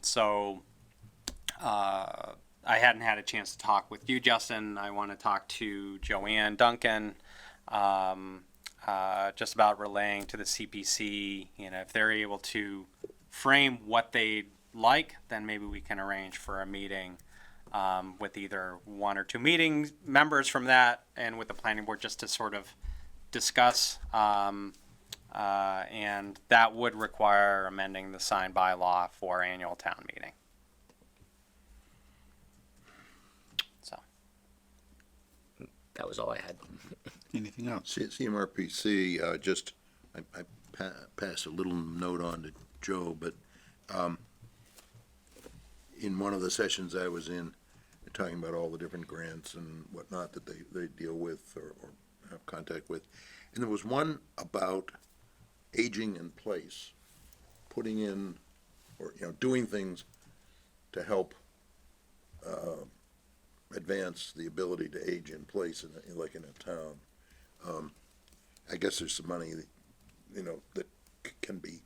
hadn't had a chance to talk with you, Justin. I want to talk to Joanne Duncan just about relaying to the CPC. If they're able to frame what they'd like, then maybe we can arrange for a meeting with either one or two meeting members from that and with the planning board just to sort of discuss. And that would require amending the sign bylaw for annual town meeting. So That was all I had. Anything else? CMRPC, I passed a little note on to Joe, but in one of the sessions I was in, talking about all the different grants and whatnot that they deal with or have contact with, and there was one about aging in place, putting in or doing things to help advance the ability to age in place like in a town. I guess there's some money that can be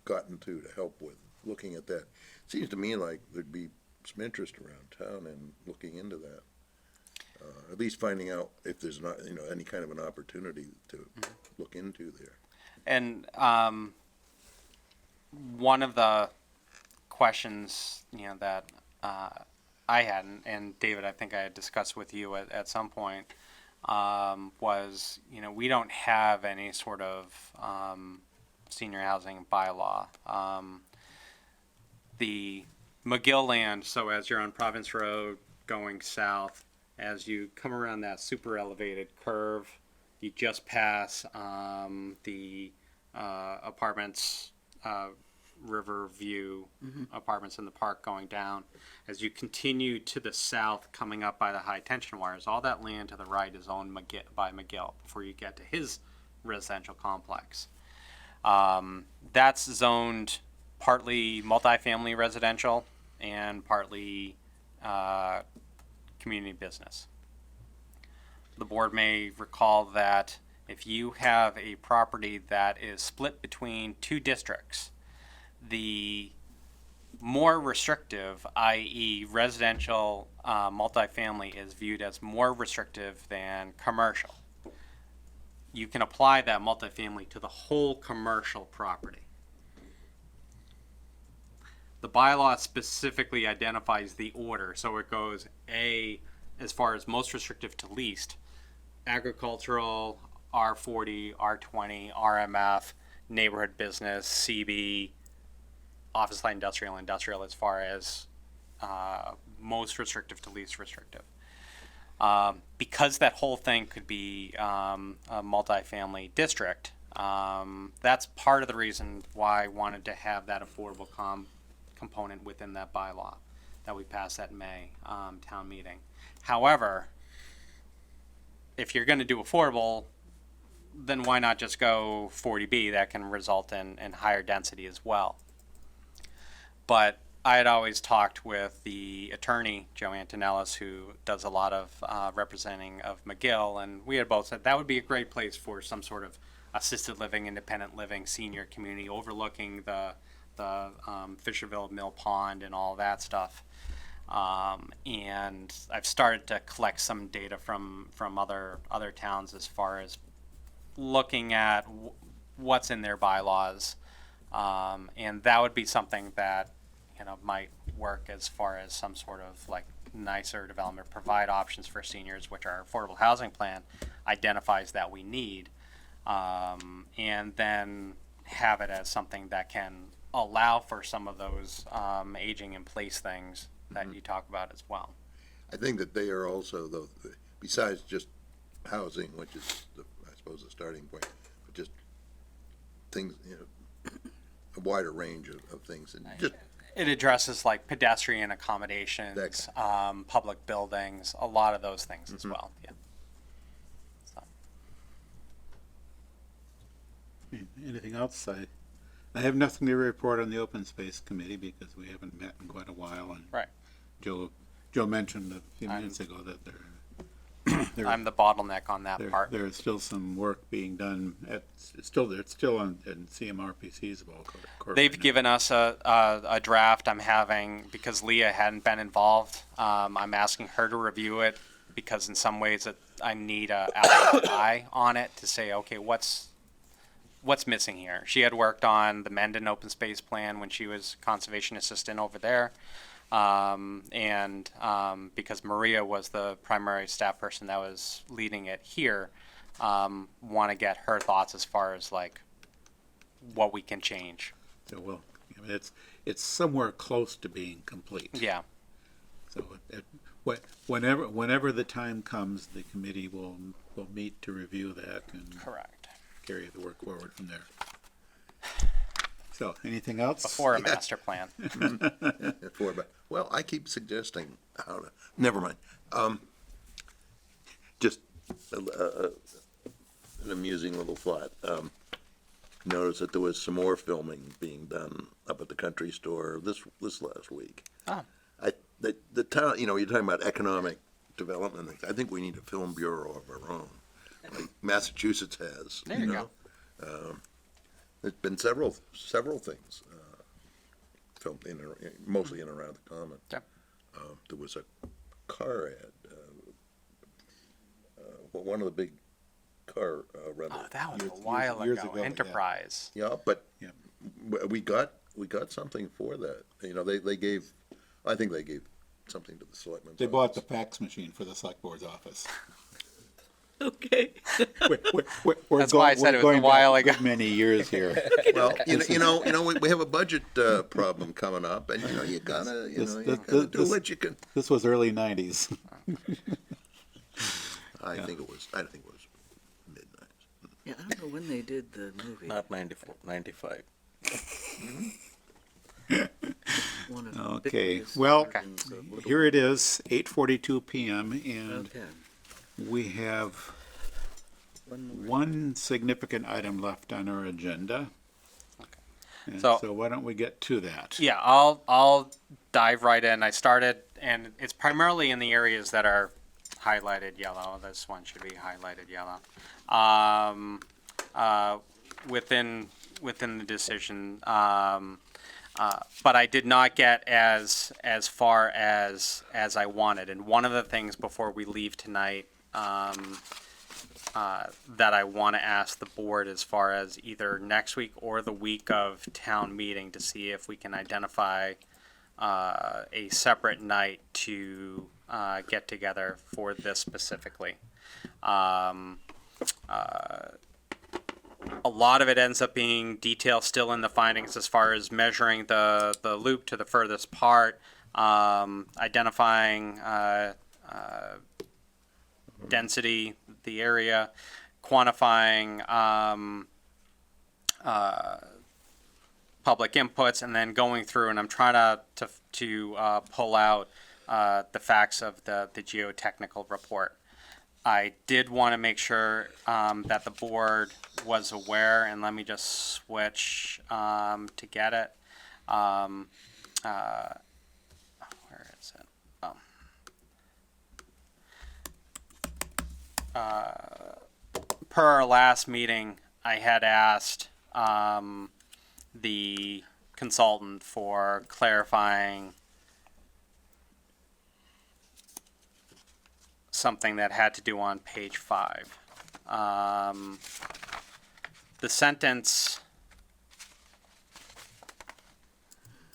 gotten to help with looking at that. Seems to me like there'd be some interest around town in looking into that. At least finding out if there's not any kind of an opportunity to look into there. And one of the questions, that I had, and David, I think I had discussed with you at some point, was, we don't have any sort of senior housing bylaw. The McGill land, so as you're on Province Road going south, as you come around that super elevated curve, you just pass the apartments, Riverview apartments in the park going down. As you continue to the south, coming up by the high tension wires, all that land to the right is owned by McGill before you get to his residential complex. That's zoned partly multifamily residential and partly community business. The board may recall that if you have a property that is split between two districts, the more restrictive, i.e. residential multifamily, is viewed as more restrictive than commercial. You can apply that multifamily to the whole commercial property. The bylaw specifically identifies the order, so it goes A, as far as most restrictive to least, agricultural, R40, R20, RMF, neighborhood business, CB, office light industrial, as far as most restrictive to least restrictive. Because that whole thing could be a multifamily district, that's part of the reason why I wanted to have that affordable component within that bylaw that we passed at May town meeting. However, if you're going to do affordable, then why not just go 40B? That can result in higher density as well. But I had always talked with the attorney, Joe Antonellis, who does a lot of representing of McGill, and we had both said that would be a great place for some sort of assisted living, independent living, senior community overlooking the Fisherville Mill Pond and all that stuff. And I've started to collect some data from other towns as far as looking at what's in their bylaws, and that would be something that might work as far as some sort of like nicer development, provide options for seniors, which our affordable housing plan identifies that we need, and then have it as something that can allow for some of those aging in place things that you talk about as well. I think that they are also, though, besides just housing, which is, I suppose, the starting point, but just things, a wider range of things, and just It addresses like pedestrian accommodations, That public buildings, a lot of those things as well. Yeah. So. Anything else? I have nothing to report on the Open Space Committee because we haven't met in quite a while, and Right. Joe mentioned a few minutes ago that I'm the bottleneck on that part. there is still some work being done it's still on in CMRPC's ball court. They've given us a draft. I'm having, because Leah hadn't been involved, I'm asking her to review it because in some ways I need a outside eye on it to say, okay, what's missing here? She had worked on the Mendon Open Space Plan when she was conservation assistant over there. Because Maria was the primary staff person that was leading it here, want to get her thoughts as far as like what we can change. So it's somewhere close to being complete. Yeah. So whenever the time comes, the committee will meet to review that and Correct. carry the work forward from there. So, anything else? Before a master plan. Well, I keep suggesting how to, never mind. Just an amusing little thought. Noticed that there was some more filming being done up at the country store this last week. Oh. The town, you're talking about economic development things. I think we need a film bureau of our own, like Massachusetts has. There you go. There's been several things filmed mostly in and around the common. Yeah. There was a car ad. One of the big car rental. Oh, that was a while years ago. ago, yeah. Enterprise. Yeah, but Yeah. we got something for that. They gave. I think they gave something to the selectmen. They bought the fax machine for the select board's office. Okay. We're That's why I said it was a going while back ago. Many years here. Well, we have a budget problem coming up, and you gotta do what you can. This was early '90s. I think it was midnight. Yeah, I don't know when they did the movie. Not 94, 95. One of the Okay, biggest well, versions of Little- here it is, 8:42 p.m., and Okay. we have One more. one significant item left on our agenda. And So- so why don't we get to that? Yeah, I'll dive right in. I started, and it's primarily in the areas that are highlighted yellow. This one should be highlighted yellow. Within the decision, but I did not get as far as I wanted. And one of the things before we leave tonight, that I want to ask the board as far as either next week or the week of town meeting to see if we can identify a separate night to get together for this specifically. A lot of it ends up being detail still in the findings as far as measuring the loop to the furthest part, identifying density, the area, quantifying public inputs, and then going through, and I'm trying to pull out the facts of the geotechnical report. I did want to make sure that the board was aware, and let me just switch to get it. Where is it? Per our last meeting, I had asked the consultant for clarifying something that had to do on page 5. The sentence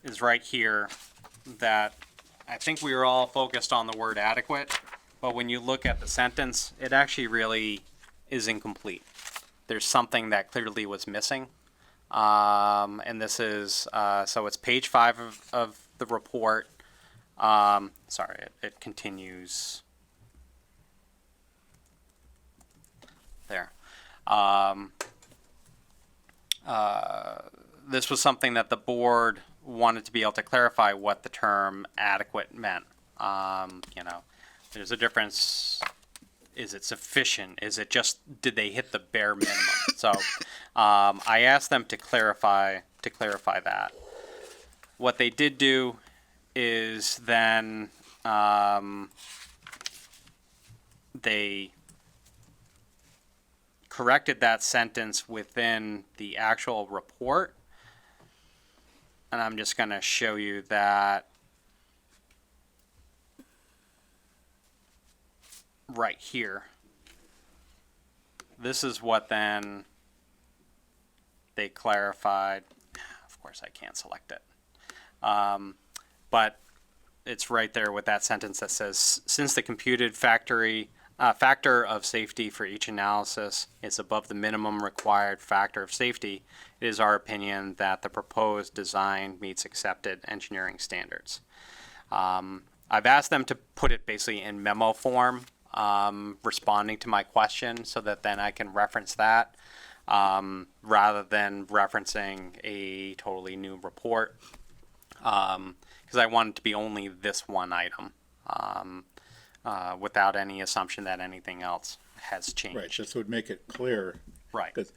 is right here that I think we were all focused on the word adequate, but when you look at the sentence, it actually really is incomplete. There's something that clearly was missing. And this is, so it's page 5 of the report. Sorry, it continues there. This was something that the board wanted to be able to clarify what the term adequate meant. You know, there's a difference. Is it sufficient? Is it just, did they hit the bare minimum? So, I asked them to clarify that. What they did do is then, they corrected that sentence within the actual report. And I'm just going to show you that right here. This is what then they clarified. Of course, I can't select it. But it's right there with that sentence that says, since the computed factor of safety for each analysis is above the minimum required factor of safety, it is our opinion that the proposed design meets accepted engineering standards. I've asked them to put it basically in memo form, responding to my question, so that then I can reference that, rather than referencing a totally new report, because I want it to be only this one item, without any assumption that anything else has changed. Right, this would make it clear. Right. Because,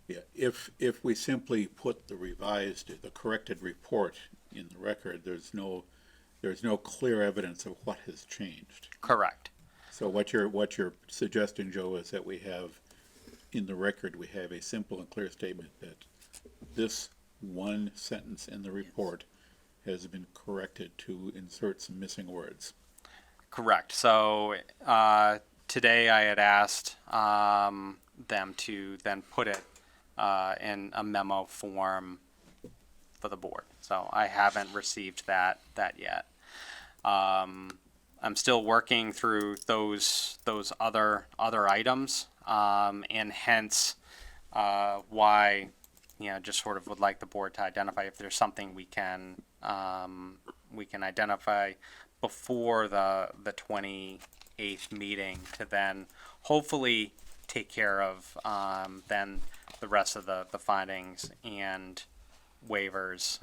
yeah, if we simply put the corrected report in the record, there's no clear evidence of what has changed. Correct. So what you're suggesting, Joe, is that we have, in the record, we have a simple and clear statement that this one sentence in the report has been corrected to insert some missing words. Correct. So today I had asked them to then put it in a memo form for the board. So I haven't received that yet. I'm still working through those other items, and hence why, you know, just sort of would like the board to identify if there's something we can identify before the 28th meeting to then hopefully take care of then the rest of the findings and waivers.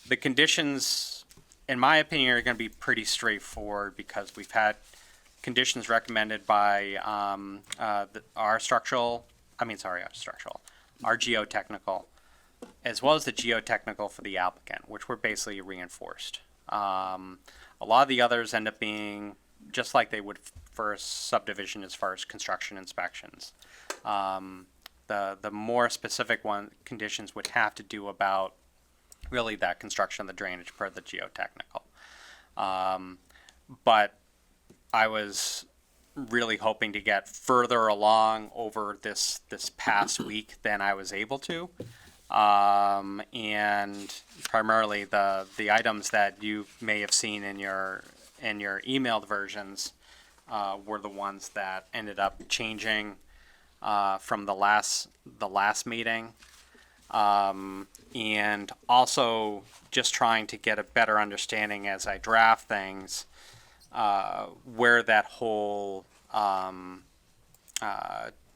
The conditions, in my opinion, are going to be pretty straightforward because we've had conditions recommended by our geotechnical, as well as the geotechnical for the applicant, which were basically reinforced. A lot of the others end up being just like they would for a subdivision as far as construction inspections. The more specific conditions would have to do about really that construction of the drainage per the geotechnical. But I was really hoping to get further along over this past week than I was able to. And primarily the items that you may have seen in your emailed versions were the ones that ended up changing from the last meeting. And also just trying to get a better understanding as I draft things, where that whole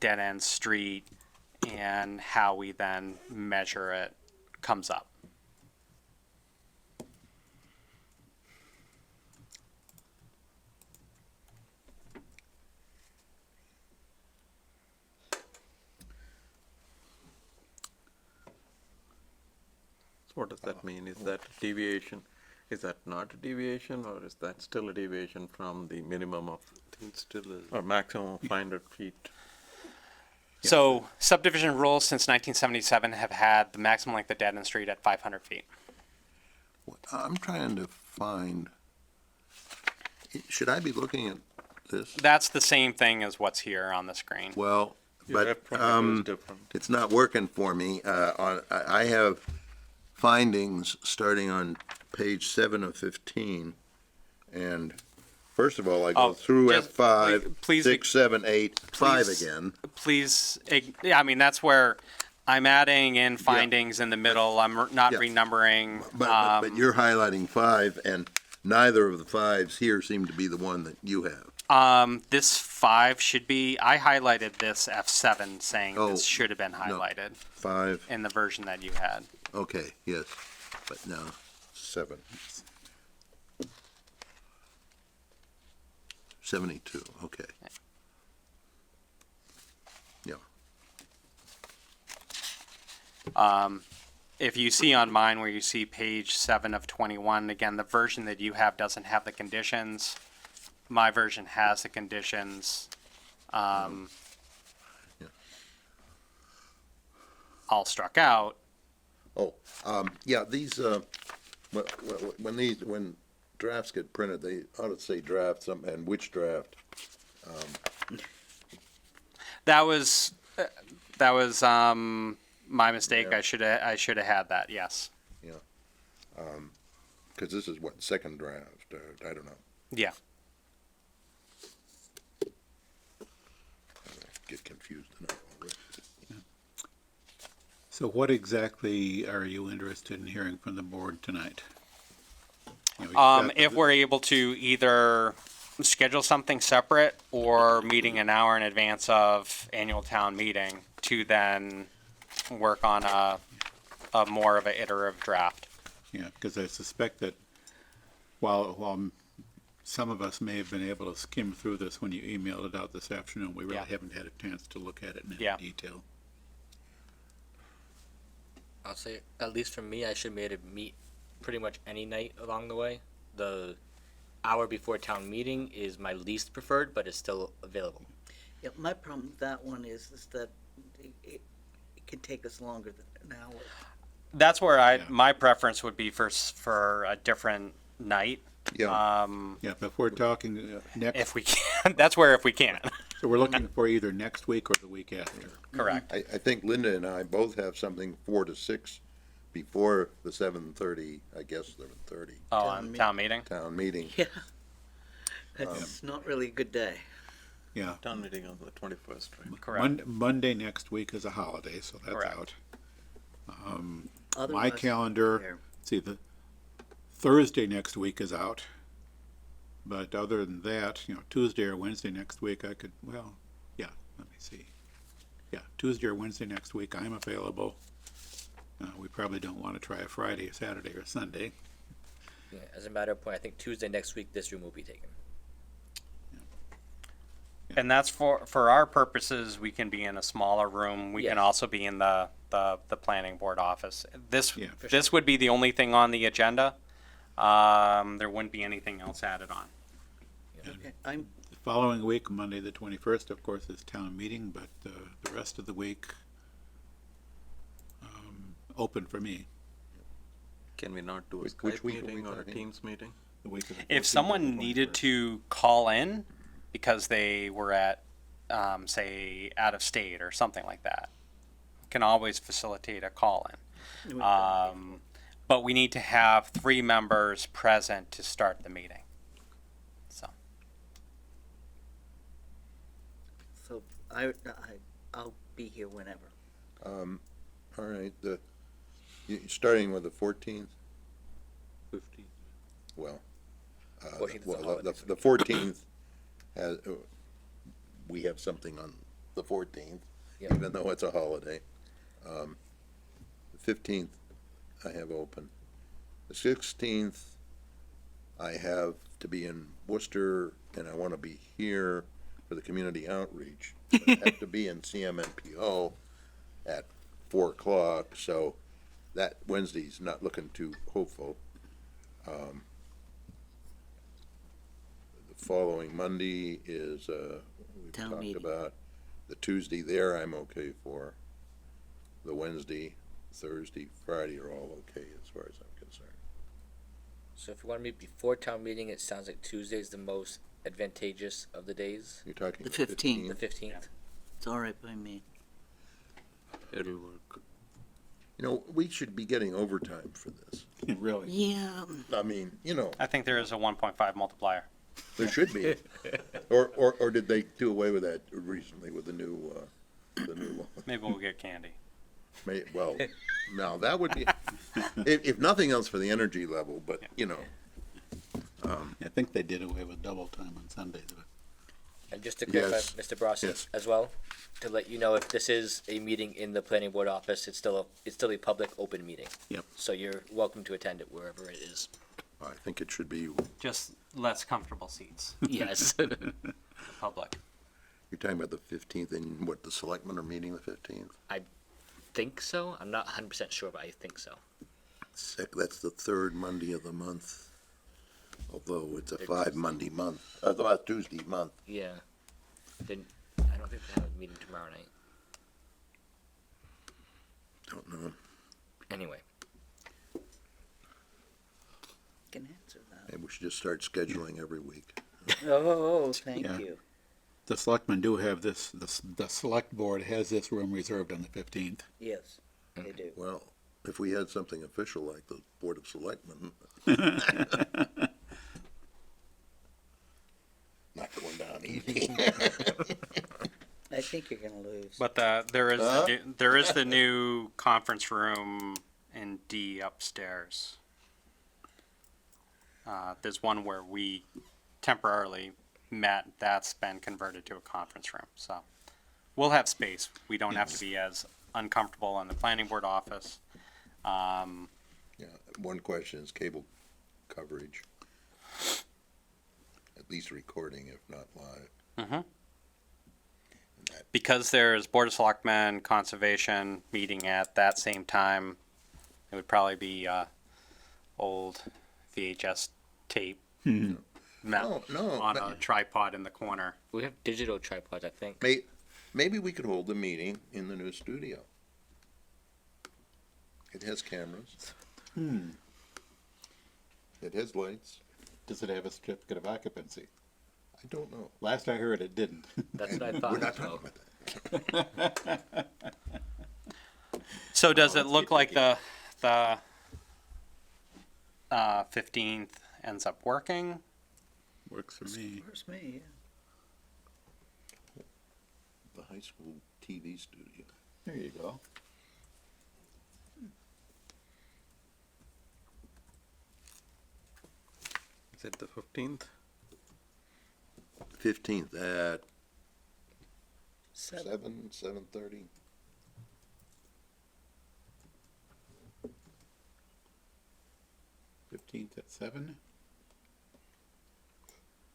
dead-end street and how we then measure it comes up. So what does that mean? Is that a deviation? Is that not a deviation, or is that still a deviation from the minimum of, It still is. or maximum of 500 feet? So subdivision rules since 1977 have had the maximum length of dead-end street at 500 feet. I'm trying to find, should I be looking at this? That's the same thing as what's here on the screen. Well, Your but, reference is different. it's not working for me. I have findings starting on page 7 of 15. And first of all, I go Oh, through just F5, please- 6, 7, 8, 5 please- again. Please, yeah, I mean, that's where I'm adding in findings in the middle. I'm not Yeah. renumbering. But you're highlighting 5, and neither of the 5s here seem to be the one that you have. This 5 should be, I highlighted this F7 saying Oh, this should have been highlighted 5, in the version that you had. okay, yes, but now 7. 72, okay. Yeah, If you see on mine where you see page 7 of 21, again, the version that you have doesn't have the conditions. My version has the conditions. All struck out. oh, yeah, these, when drafts get printed, they ought to say draft, and which draft. That was my mistake. Yeah. I should have had that. Yes. Because this is what, second draft, I don't know. Yeah. Get confused enough already. So what exactly are you interested in hearing from the board tonight? You know, you've got If we're able to either schedule something separate or meeting an hour in advance of annual town meeting to then work on a more of a iterative draft. Yeah, because I suspect that while some of us may have been able to skim through this when you emailed it out this afternoon, we really Yeah. haven't had a chance to look at it in any Yeah. detail. I'll say, at least for me, I should be able to meet pretty much any night along the way. The hour before town meeting is my least preferred, but it's still available. Yeah, my problem with that one is that it can take us longer than an hour. That's where Yeah. my preference would be for a different night. Yeah, Yeah, but if we're talking next, If we can, that's where if we can. so we're looking for either next week or the week after. Correct. I think Linda and I both have something 4 to 6 before the 7:30, I guess 7:30 Oh, Town on meeting. town meeting. town meeting. Yeah. That's not really a good day. Yeah. Town meeting on the 21st, right? Correct. Monday next week is a holiday, so that's Correct. out. My Otherwise, calendar, there. see, the Thursday next week is out. But other than that, Tuesday or Wednesday next week, I could, well, yeah, let me see. Yeah, Tuesday or Wednesday next week, I'm available. We probably don't want to try a Friday, Saturday, or Sunday. Yeah, as a matter of point, I think Tuesday next week this room will be taken. And that's for our purposes, we can be in a smaller room. We can Yes. also be in the planning board office. This Yeah. this would be the only thing on the agenda. There wouldn't be anything else added on. Okay, I'm, The following week, Monday the 21st, of course, is town meeting, but the rest of the week, open for me. Can we not do a Which Skype week are we meeting or a talking? Teams meeting? The week of the If 14th or someone the needed 21st. to call in because they were at, say, out of state or something like that, can always facilitate a call in. But we need to have 3 members present to start the meeting. So, so I'll be here whenever. All right, starting with the 14th, 15. well, 14th is a holiday, so the 14th has, we have something on the 14th, Yeah. even though it's a holiday. The 15th, I have open. The 16th, I have to be in Worcester, and I want to be here for the community outreach. But I have to be in CMNPO at 4 o'clock, so that Wednesday's not looking too hopeful. The following Monday is, we've Town talked meeting. about. The Tuesday there, I'm okay for. The Wednesday, Thursday, Friday are all okay as far as I'm concerned. So if you want to meet before town meeting, it sounds like Tuesday is the most advantageous of the days. You're talking The the 15th. The 15th? 15th. It's all right by me. It'll work. You know, we should be getting overtime for this. Really? Yeah, I mean, I think there is a 1.5 multiplier. there should be. Or did they do away with that recently with the new law? Maybe we'll get candy. Well, no, that would be, if nothing else for the energy level, but, you know, I think they did away with double time on Sundays, but And just to clarify, Yes. Mr. Brossi, Yes. as well, to let you know, if this is a meeting in the planning board office, it's still a public open meeting. Yep. So you're welcome to attend it wherever it is. I think it should be, Just less comfortable seats, Yes. the public. you're talking about the 15th, and what, the selectmen are meeting the 15th? Think so. I'm not 100% sure, but I think so. That's the third Monday of the month, although it's a They're 5 Monday month, Tuesday month. Yeah. Then I don't think they have a meeting tomorrow night. Don't know. Anyway, Can answer that. Maybe we should just start scheduling every week. Oh, thank Yeah. you. the selectmen do have this, the select board has this room reserved on the 15th. Yes, they do. Well, if we had something official like the Board of Selectmen. Not going down easy. I think you're gonna lose. But there is there is the new conference room in D upstairs. There's one where we temporarily met. That's been converted to a conference room. So we'll have space. We don't have to be as uncomfortable in the planning board office. Yeah, one question is cable coverage. At least recording, if not live. Because there's Board of Selectmen, Conservation meeting at that same time, it would probably be old VHS tape No, on a tripod in the corner. we have digital tripods, I think. Maybe we could hold the meeting in the new studio. It has cameras. It has lights. Does it have a certificate of occupancy? I don't know. Last I heard, it didn't. That's what I thought. We're not so. talking about that. So does it look like the 15th ends up working? Works for me. Where's me? The high school TV studio. There you go. Is it the 15th? 15th at Seven. 7:30. At 7?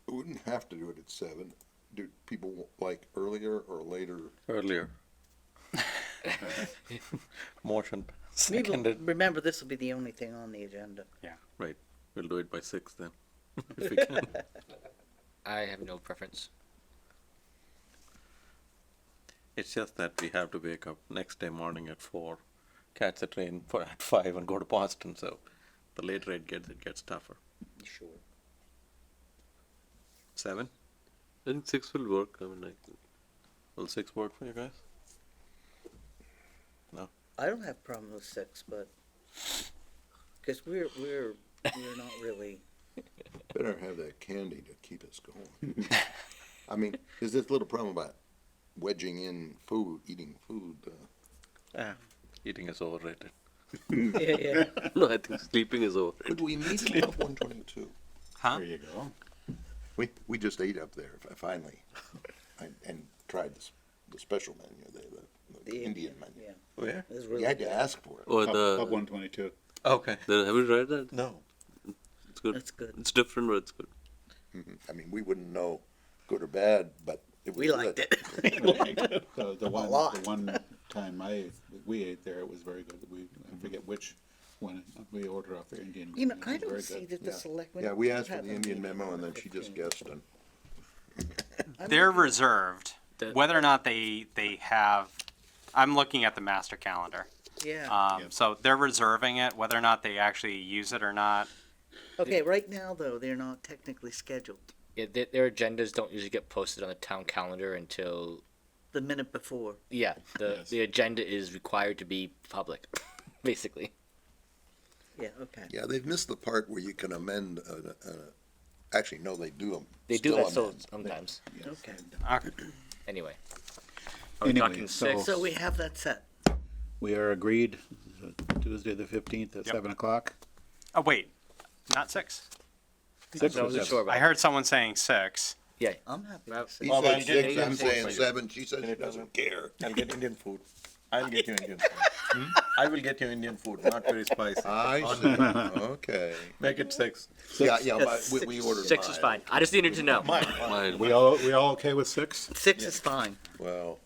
We wouldn't have to do it at 7. Do people like earlier or later? Earlier. Motion Maybe- seconded. Remember, this will be the only thing on the agenda. Right. We'll do it by 6 then. If we can. I have no preference. It's just that we have to wake up next day morning at 4, catch the train at 5 and go to Boston, so the later it gets tougher. Sure. 7? I think 6 will work. I mean, like, Will 6 work for you guys? I don't have a problem with 6, but, because we're not really, Better have that candy to keep us going. I mean, there's this little problem about wedging in food, eating food. Eating is overrated. yeah. no, I think sleeping is over. Could we meet at 122? Huh? There you go. We just ate up there finally, and tried the special menu there, the Indian menu. Yeah, Where? it's You really had to good. ask for it. Or Up the, 122. Okay. have you tried that? No. It's good. That's good. It's different, but it's good. I mean, we wouldn't know good or bad, but it was We good. liked it. The lot. one time we ate there, it was very good. I forget which one, we ordered off their Indian. You know, it I was don't very see good. that the Yeah. selectmen. Yeah, we asked for have the a Indian meeting memo on and the then she just 15th. guessed and. They're reserved. The- Whether or not they have, I'm looking at the master calendar. Yeah, So they're reserving it. Whether or not they actually use it or not, okay, right now, though, they're not technically scheduled. Yeah, their agendas don't usually get posted on the town calendar until The minute before. the Yes. the agenda is required to be public, basically. Yeah, okay. Yeah, they've missed the part where you can amend, actually, no, they do them. They do that still still amend. sometimes. Okay. okay. Anyway. Are we Anyway, talking so- 6? So we have that set. We are agreed, Tuesday the 15th at Yep. 7 o'clock. Oh, wait, not 6? 6 I or wasn't 7? sure about I heard someone saying 6. Yeah. I'm happy Well, to see. He Well, said I did six, Indian I'm food saying for you. 7, she says she doesn't care. I'll get Indian food. I'll get you Indian food. I will get you Indian food, not very spicy. I see, okay. Make it 6. Yeah, but we ordered 6 is mine. fine. I just needed to know. Mine. We all okay with 6? 6 is fine. Well.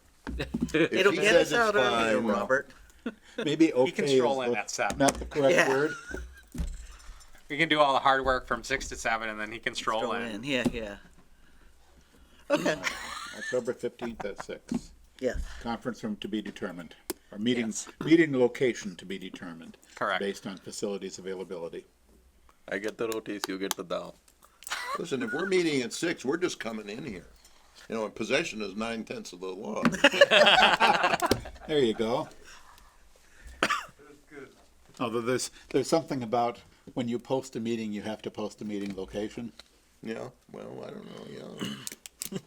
It'll he get says us out it's earlier, fine, well, Robert. Maybe okay He can stroll is in the- at 7. not the correct Yeah. word. We can do all the hard work from 6 to 7, and then he can stroll Throw in. yeah. Okay, October 15th at 6. yes. Conference room to be determined, or meeting location to be determined. Correct. Based on facilities availability. I get the rotis, you get the dal. Listen, if we're meeting at 6, we're just coming in here. You know, and possession is 9/10 of the law. There you go. Although there's something about when you post a meeting, you have to post a meeting location. Yeah, well, I don't know, yeah.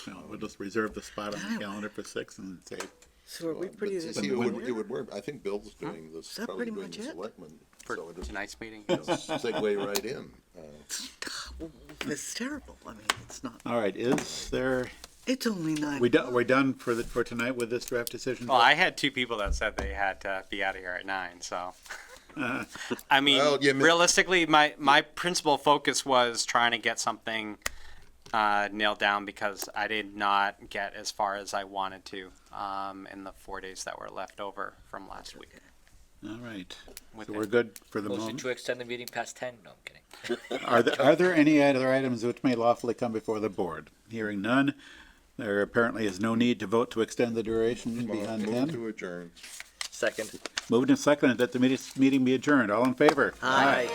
No, we'll just reserve the spot on the calendar for 6 and say, So are we But pretty? see, it would work. I think Bill's doing this, that probably pretty doing much the it? selectmen. For So it just tonight's meeting. segue right in. It's terrible. I mean, it's not. all right, is there, It's only 9. we're done for tonight with this draft decision? Well, I had 2 people that said they had to be out of here at 9, so. I mean, Well, yeah, realistically, my principal focus was trying to get something nailed down because I did not get as far as I wanted to in the 4 days that were left over from last week. All right, With so it. we're good for the Motion moment. to extend the meeting past 10? No, I'm kidding. Are there any other items which may lawfully come before the board? Hearing none, there apparently is no need to vote to extend the duration beyond Move 10. to adjourn. Second. Moved and seconded that the meeting be adjourned. All in favor? Aye.